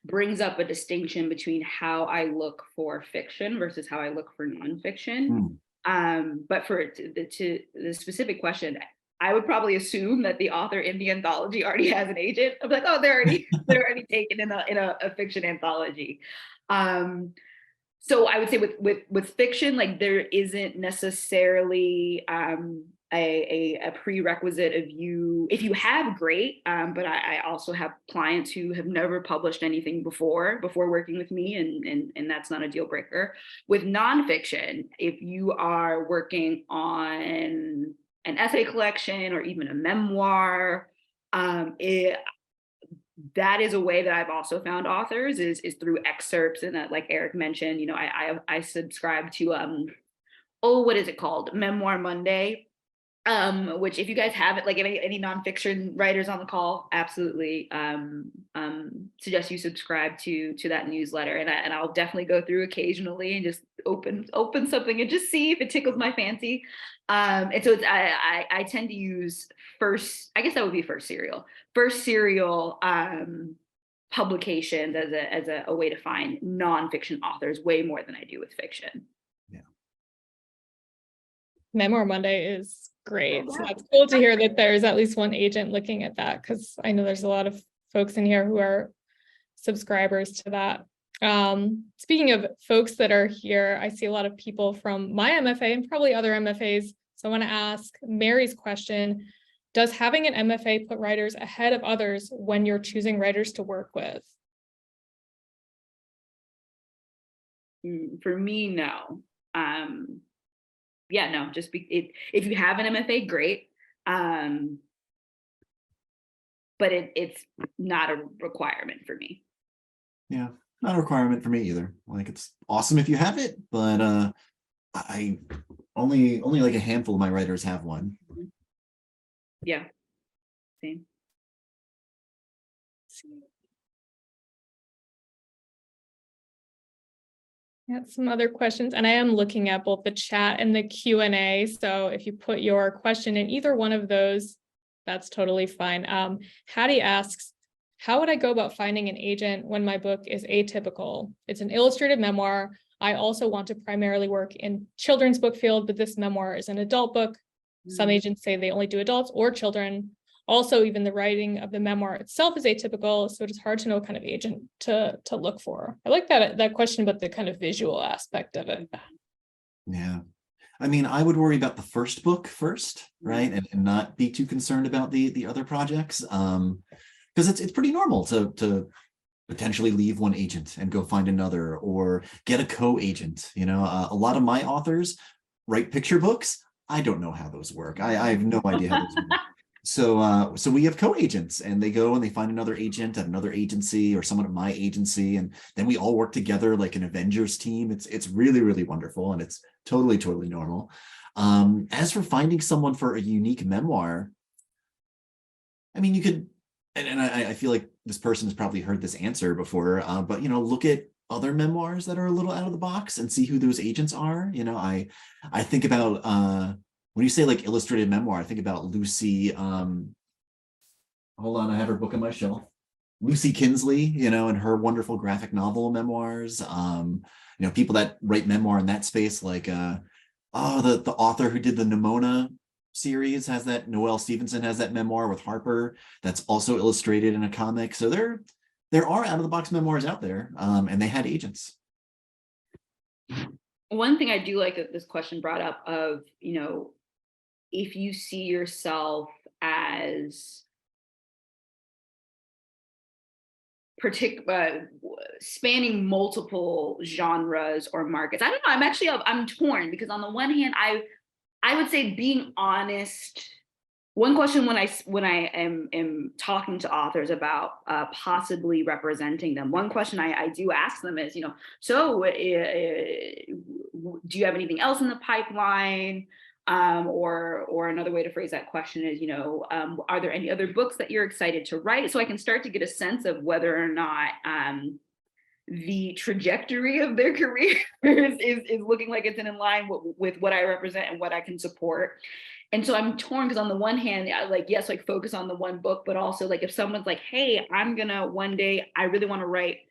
brings up a distinction between how I look for fiction versus how I look for nonfiction. But for the specific question, I would probably assume that the author in the anthology already has an agent. I'm like, oh, they're already taken in a fiction anthology. So I would say with fiction, like there isn't necessarily a prerequisite of you. If you have, great, but I also have clients who have never published anything before working with me, and that's not a deal breaker. With nonfiction, if you are working on an essay collection or even a memoir, that is a way that I've also found authors is through excerpts. And that, like Eric mentioned, you know, I subscribe to what is it called? Memoir Monday. Which if you guys have it, like any nonfiction writers on the call, absolutely suggest you subscribe to that newsletter, and I'll definitely go through occasionally and just open something and just see if it tickles my fancy. And so I tend to use I guess that would be first serial publications as a way to find nonfiction authors way more than I do with fiction. Yeah. Memoir Monday is great. So it's cool to hear that there's at least one agent looking at that, because I know there's a lot of folks in here who are subscribers to that. Speaking of folks that are here, I see a lot of people from my MFA and probably other MFAs. So I want to ask Mary's question. Does having an MFA put writers ahead of others when you're choosing writers to work with? For me, no. Yeah, no, just if you have an MFA, great. But it's not a requirement for me. Yeah, not a requirement for me either. Like, it's awesome if you have it, but I only like a handful of my writers have one. Yeah, same. Got some other questions, and I am looking at both the chat and the Q&A. So if you put your question in either one of those, that's totally fine. Hattie asks, how would I go about finding an agent when my book is atypical? It's an illustrated memoir. I also want to primarily work in children's book field, but this memoir is an adult book. Some agents say they only do adults or children. Also, even the writing of the memoir itself is atypical, so it's hard to know what kind of agent to look for. I like that question about the kind of visual aspect of it. Yeah. I mean, I would worry about the first book first, right? And not be too concerned about the other projects. Because it's pretty normal to potentially leave one agent and go find another, or get a co-agent. You know, a lot of my authors write picture books. I don't know how those work. I have no idea how those work. So we have co-agents, and they go and they find another agent at another agency or someone at my agency, and then we all work together like an Avengers team. It's really, really wonderful, and it's totally normal. As for finding someone for a unique memoir, I mean, you could, and I feel like this person has probably heard this answer before, but you know, look at other memoirs that are a little out of the box and see who those agents are. You know, I think about when you say like illustrated memoir, I think about Lucy, hold on, I have her book on my shelf. Lucy Kinsley, you know, and her wonderful graphic novel memoirs. You know, people that write memoir in that space, like the author who did the Nimona series has that, Noelle Stevenson has that memoir with Harper that's also illustrated in a comic. So there are out of the box memoirs out there, and they had agents. One thing I do like that this question brought up of, you know, if you see yourself as spanning multiple genres or markets. I don't know. I'm torn, because on the one hand, I would say being honest. One question when I am talking to authors about possibly representing them, one question I do ask them is, you know, so do you have anything else in the pipeline? Or another way to phrase that question is, you know, are there any other books that you're excited to write? So I can start to get a sense of whether or not the trajectory of their career is looking like it's in line with what I represent and what I can support. And so I'm torn, because on the one hand, yes, like focus on the one book, but also like if someone's like, hey, I'm gonna one day, I really want to write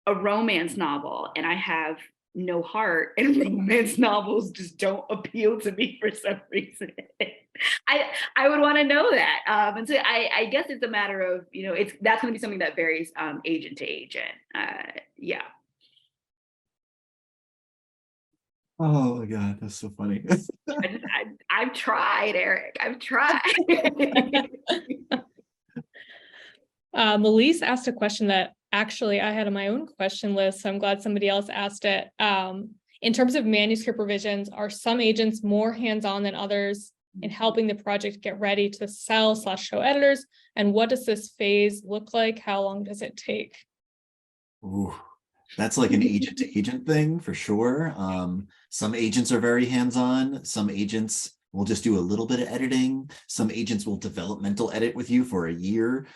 a romance novel, and I have no heart, and romance novels just don't appeal to me for some reason. I would want to know that. And so I guess it's a matter of, you know, that's going to be something that varies agent to agent. Yeah. Oh my God, that's so funny. I've tried, Eric. I've tried. Melise asked a question that actually I had on my own question list, so I'm glad somebody else asked it. In terms of manuscript revisions, are some agents more hands-on than others? in helping the project get ready to sell/show editors? And what does this phase look like? How long does it take? Ooh, that's like an agent to agent thing for sure. Some agents are very hands-on. Some agents will just do a little bit of editing. Some agents will developmental edit with you for a year.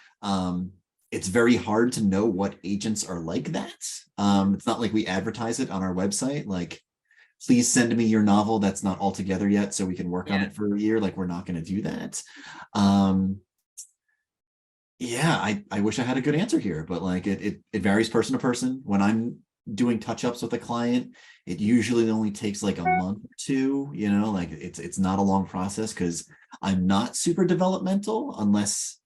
It's very hard to know what agents are like that. It's not like we advertise it on our website, like, please send me your novel that's not all together yet so we can work on it for a year. Like, we're not going to do that. Yeah, I wish I had a good answer here, but like it varies person to person. When I'm doing touch-ups with a client, it usually only takes like a month or two, you know, like it's not a long process because I'm not super developmental unless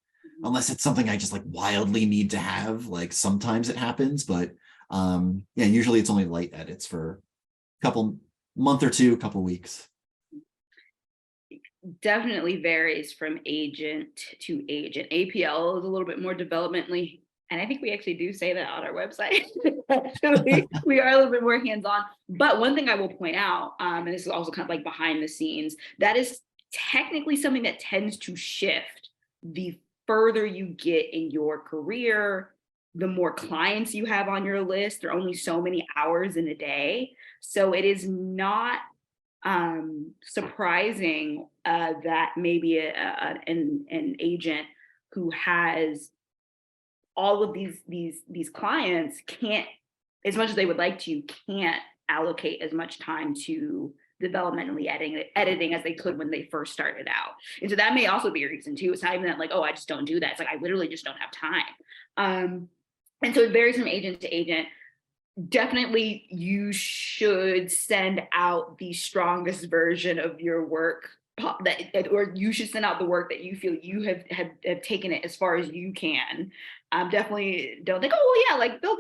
it's something I just like wildly need to have. Like sometimes it happens, but yeah, usually it's only light edits for a month or two, couple weeks. Definitely varies from agent to agent. APL is a little bit more developmentally, and I think we actually do say that on our website. Actually, we are a little bit more hands-on. But one thing I will point out, and this is also kind of like behind the scenes, that is technically something that tends to shift the further you get in your career, the more clients you have on your list. There are only so many hours in a day. So it is not surprising that maybe an agent who has all of these clients can't, as much as they would like to, can't allocate as much time to developmentally editing as they could when they first started out. And so that may also be a reason too. It's not even that like, oh, I just don't do that. It's like I literally just don't have time. And so it varies from agent to agent. Definitely you should send out the strongest version of your work, or you should send out the work that you feel you have taken it as far as you can. Definitely don't think, oh well, yeah, like they'll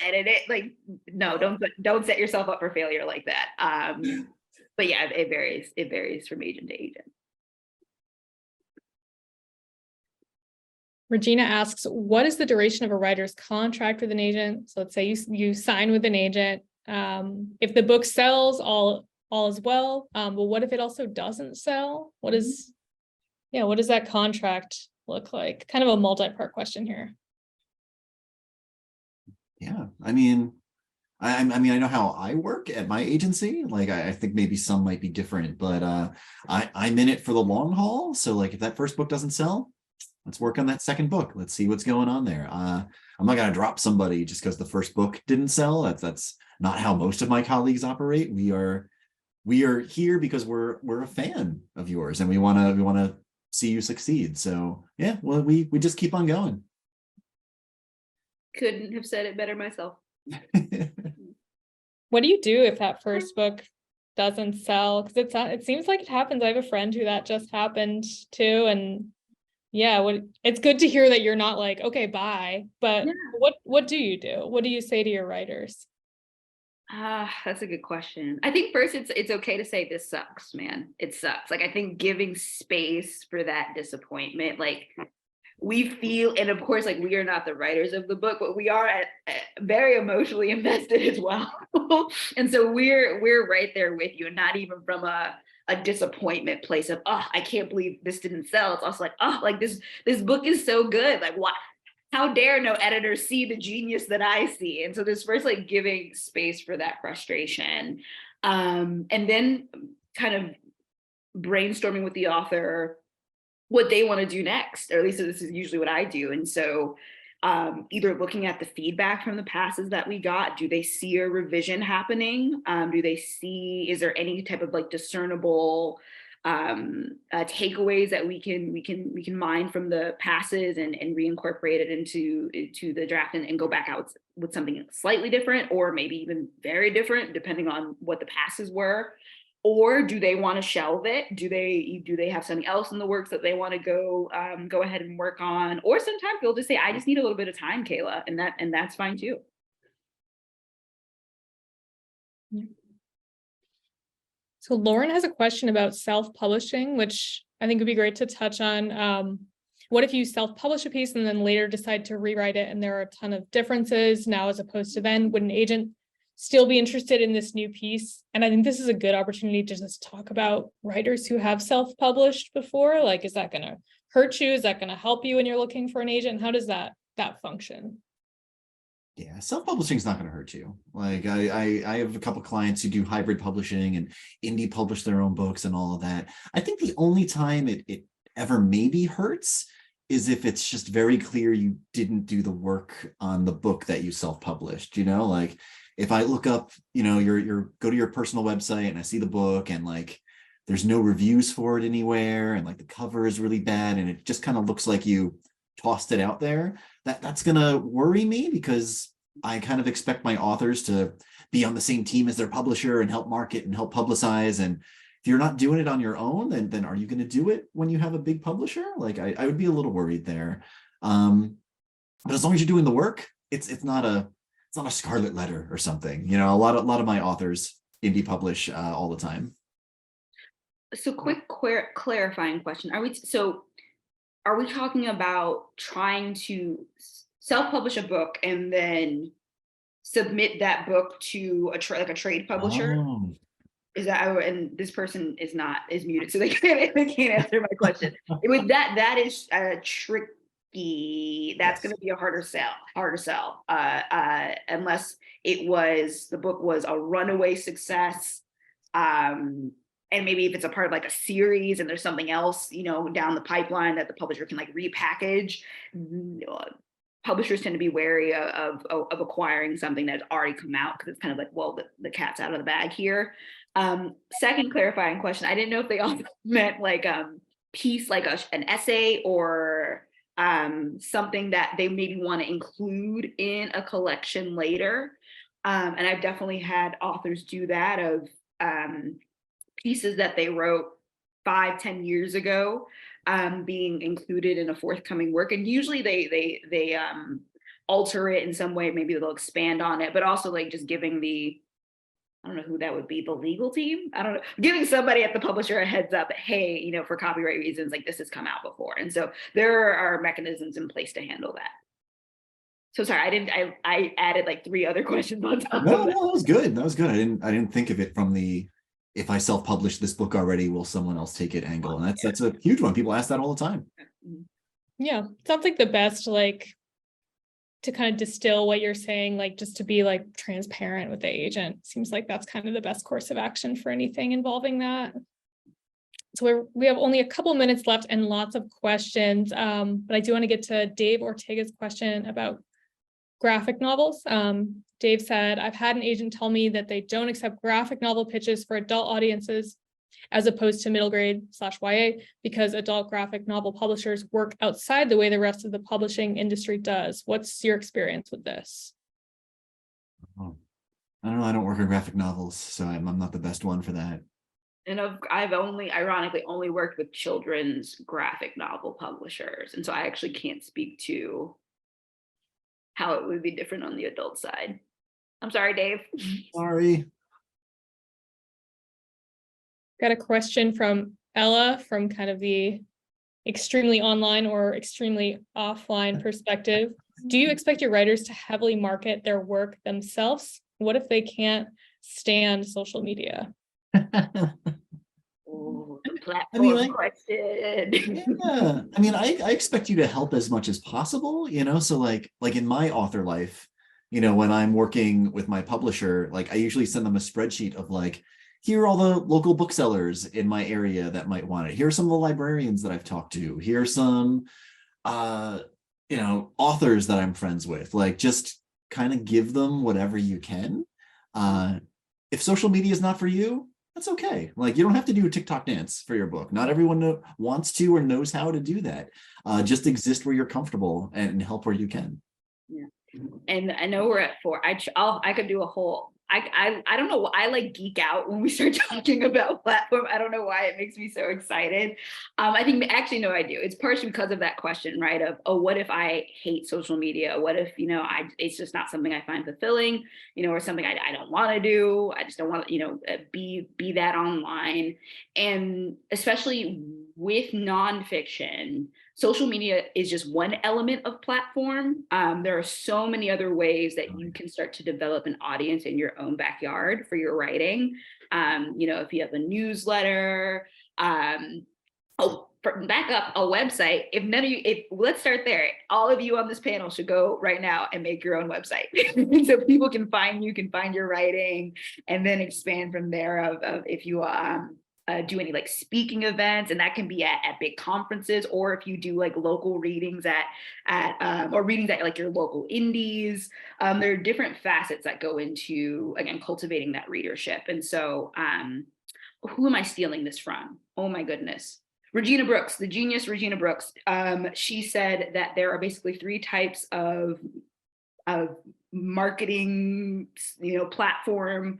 edit it. Like, no, don't set yourself up for failure like that. But yeah, it varies from agent to agent. Regina asks, what is the duration of a writer's contract with an agent? So let's say you sign with an agent. If the book sells, all is well. But what if it also doesn't sell? What does that contract look like? Kind of a multi-part question here. Yeah, I mean, I know how I work at my agency. Like, I think maybe some might be different, but I'm in it for the long haul. So like, if that first book doesn't sell, let's work on that second book. Let's see what's going on there. I'm not going to drop somebody just because the first book didn't sell. That's not how most of my colleagues operate. We are here because we're a fan of yours and we want to see you succeed. So yeah, well, we just keep on going. Couldn't have said it better myself. What do you do if that first book doesn't sell? Because it seems like it happens. I have a friend who that just happened to, and yeah, it's good to hear that you're not like, okay, bye. But yeah. What do you do? What do you say to your writers? That's a good question. I think first it's okay to say this sucks, man. It sucks. Like I think giving space for that disappointment, like we feel, and of course, like we are not the writers of the book, but we are very emotionally invested as well. And so we're right there with you, and not even from a disappointment place of, oh, I can't believe this didn't sell. It's also like, oh, like this book is so good. Like, what? How dare no editor see the genius that I see? And so there's first like giving space for that frustration. And then kind of brainstorming with the author what they want to do next, or at least this is usually what I do. And so either looking at the feedback from the passes that we got, do they see a revision happening? Do they see, is there any type of like discernible takeaways that we can mine from the passes and reincorporate it into the draft and go back out with something slightly different, or maybe even very different, depending on what the passes were? Or do they want to shelve it? Do they have something else in the works that they want to go ahead and work on? Or sometimes they'll just say, I just need a little bit of time, Kayla, and that's fine too. So Lauren has a question about self-publishing, which I think would be great to touch on. What if you self-publish a piece and then later decide to rewrite it and there are a ton of differences now as opposed to then? Would an agent still be interested in this new piece. And I think this is a good opportunity to just talk about writers who have self-published before. Like, is that going to hurt you? Is that going to help you when you're looking for an agent? How does that function? Yeah, self-publishing is not going to hurt you. Like I have a couple clients who do hybrid publishing and indie publish their own books and all of that. I think the only time it ever maybe hurts is if it's just very clear you didn't do the work on the book that you self-published, like if I look up, your go to your personal website and I see the book and like there's no reviews for it anywhere and like the cover is really bad and it just kind of looks like you tossed it out there, that's gonna worry me because I kind of expect my authors to be on the same team as their publisher and help market and help publicize. And if you're not doing it on your own, then are you going to do it when you have a big publisher? Like I would be a little worried there. But as long as you're doing the work, it's not a scarlet letter or something. A lot of my authors indie publish all the time. So quick clarifying question. Are we talking about trying to self-publish a book and then submit that book to a trade publisher? Oh. Is that, and this person is muted, so they can't answer my question. That is tricky. That's Yes. going to be a harder sell, unless the book was a runaway success. And maybe if it's a part of like a series and there's something else, down the pipeline that the publisher can like repackage. Publishers tend to be wary of acquiring something that's already come out because it's kind of like, well, the cat's out of the bag here. Second clarifying question. I didn't know if they also meant like piece, like an essay or something that they maybe want to include in a collection later. And I've definitely had authors do that of pieces that they wrote 5-10 years ago being included in a forthcoming work. And usually they alter it in some way. Maybe they'll expand on it, but also like just giving I don't know who that would be, the legal team. I don't know, giving somebody at the publisher a heads up, hey, for copyright reasons, like this has come out before. And so there are mechanisms in place to handle that. So sorry, I added like 3 other questions on top of that. No, that was good. That was good. I didn't think of it from the, if I self-publish this book already, will someone else take it angle? And that's a huge one. People ask that all the time. Yeah, sounds like the best, like, to kind of distill what you're saying, like just to be like transparent with the agent. Seems like that's kind of the best course of action for anything involving that. So we have only a couple minutes left and lots of questions, but I do want to get to Dave Ortega's question about graphic novels. Dave said, I've had an agent tell me that they don't accept graphic novel pitches for adult audiences as opposed to middle grade/YA because adult graphic novel publishers work outside the way the rest of the publishing industry does. What's your experience with this? Oh, I don't know. I don't work on graphic novels, so I'm not the best one for that. And I've ironically only worked with children's graphic novel publishers. And so I actually can't speak to how it would be different on the adult side. I'm sorry, Dave. Sorry. Got a question from Ella from kind of the extremely online or extremely offline perspective. Do you expect your writers to heavily market their work themselves? What if they can't stand social media? Ooh, the platform question. Yeah, I expect you to help as much as possible, so like in my author life, when I'm working with my publisher, like I usually send them a spreadsheet of like, here are all the local booksellers in my area that might want it. Here are some of the librarians that I've talked to. Here are some authors that I'm friends with. Like just kind of give them whatever you can. If social media is not for you, that's okay. Like you don't have to do a TikTok dance for your book. Not everyone wants to or knows how to do that. Just exist where you're comfortable and help where you can. Yeah. And I know we're at 4. I could do a whole, I don't know. I like geek out when we start talking about platform. I don't know why it makes me so excited. I think actually, no, I do. It's partially because of that question, right? Of, oh, what if I hate social media? What if, it's just not something I find fulfilling, or something I don't want to do. I just don't want to, be that online. And especially with nonfiction, social media is just one element of platform. There are so many other ways that you can start to develop an audience in your own backyard for your writing. If you have a newsletter, back up a website. Let's start there. All of you on this panel should go right now and make your own website so people can find you, can find your writing, and then expand from there. Of if you do any like speaking events, and that can be at big conferences, or if you do like local readings or readings at like your local indies. There are different facets that go into, again, cultivating that readership. And so who am I stealing this from? Oh my goodness. Regina Brooks, the genius Regina Brooks. She said that there are basically 3 types of marketing, platform.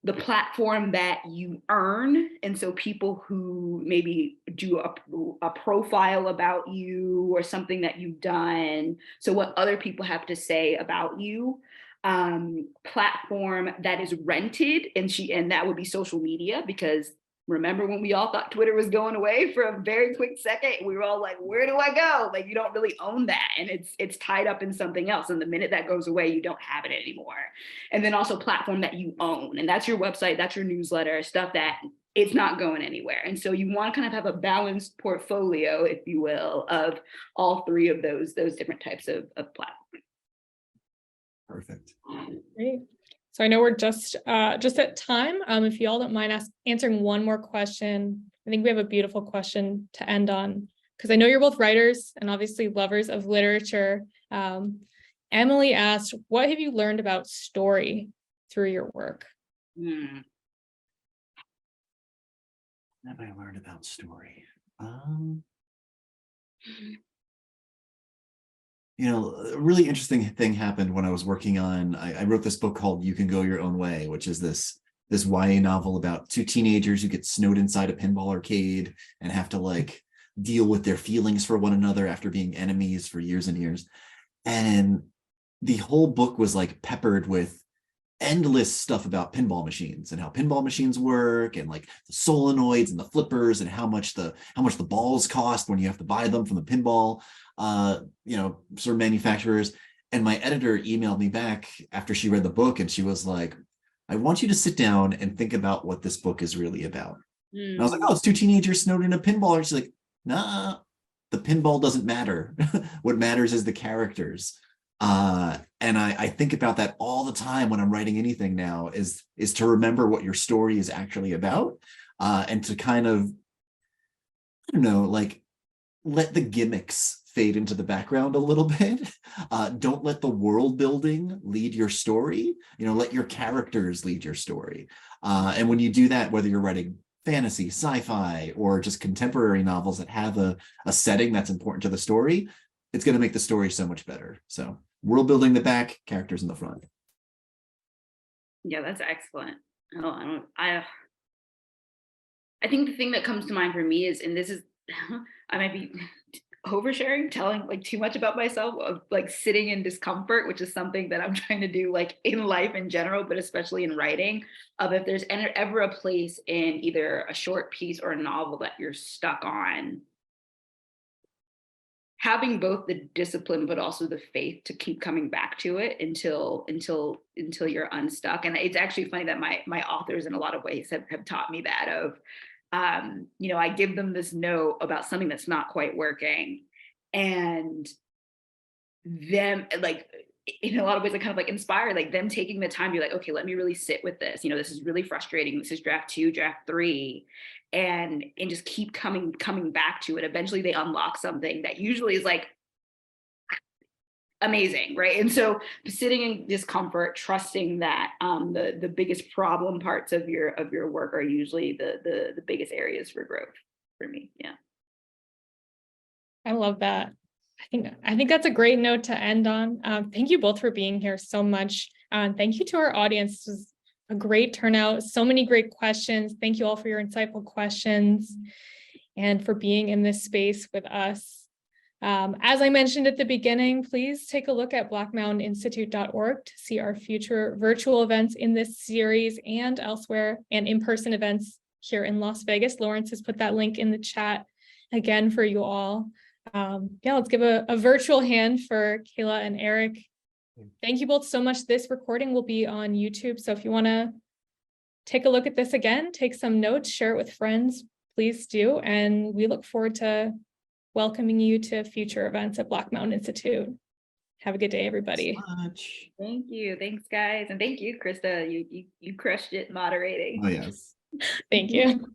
The platform that you earn. And so people who maybe do a profile about you or something that you've done. So what other people have to say about you. Platform that is rented, and that would be social media, because remember when we all thought Twitter was going away for a very quick second? We were all like, where do I go? Like, you don't really own that. And it's tied up in something else. And the minute that goes away, you don't have it anymore. And then also platform that you own. And that's your website, that's your newsletter, stuff that it's not going anywhere. And so you want to kind of have a balanced portfolio, if you will, of all 3 of those different types of platforms. Perfect. Great. So I know we're just at time. If you all don't mind answering one more question, I think we have a beautiful question to end on, because I know you're both writers and obviously lovers of literature. Emily asked, what have you learned about story through your work? What have I learned about story? A really interesting thing happened when I was working on, I wrote this book called You Can Go Your Own Way, which is this YA novel about 2 teenagers who get snowed inside a pinball arcade and have to like deal with their feelings for one another after being enemies for years and years. And the whole book was like peppered with endless stuff about pinball machines and how pinball machines work, and like the solenoids and the flippers, and how much the balls cost when you have to buy them from the pinball sort of manufacturers. And my editor emailed me back after she read the book, and she was like, I want you to sit down and think about what this book is really about. And I was like, oh, it's 2 teenagers snowed in a pinball. And she's like, nah, the pinball doesn't matter. What matters is the characters. And I think about that all the time when I'm writing anything now, is to remember what your story is actually about, and to kind of, I don't know, like let the gimmicks fade into the background a little bit. Don't let the world building lead your story. Let your characters lead your story. And when you do that, whether you're writing fantasy, sci-fi, or just contemporary novels that have a setting that's important to the story, it's going to make the story so much better. So world building in the back, characters in the front. Yeah, that's excellent. I think the thing that comes to mind for me is, and this is, I might be oversharing, telling like too much about myself, of like sitting in discomfort, which is something that I'm trying to do like in life in general, but especially in writing, of if there's ever a place in either a short piece or a novel that you're stuck on, having both the discipline but also the faith to keep coming back to it until you're unstuck. And it's actually funny that my authors in a lot of ways have taught me that, of I give them this note about something that's not quite working, and them, like, in a lot of ways, I kind of like inspire, like them taking the time to be like, okay, let me really sit with this. This is really frustrating. This is draft 2, draft 3, and just keep coming back to it. Eventually they unlock something that usually is like amazing, right? And so sitting in discomfort, trusting that the biggest problem parts of your work are usually the biggest areas for growth for me. Yeah. I love that. I think that's a great note to end on. Thank you both for being here so much. Thank you to our audience. This was a great turnout. So many great questions. Thank you all for your insightful questions and for being in this space with us. As I mentioned at the beginning, please take a look at blackmountaininsitute.org to see our future virtual events in this series and elsewhere, and in-person events here in Las Vegas. Lawrence has put that link in the chat. again for you all. Yeah, let's give a virtual hand for Kayla and Eric. Thank you both so much. This recording will be on YouTube. So if you want to take a look at this again, take some notes, share it with friends, please do. And we look forward to welcoming you to future events at Black Mountain Institute. Have a good day, everybody. So much. Thank you. Thanks, guys. And thank you, Krista. You crushed it moderating. Oh, yes. Thank you.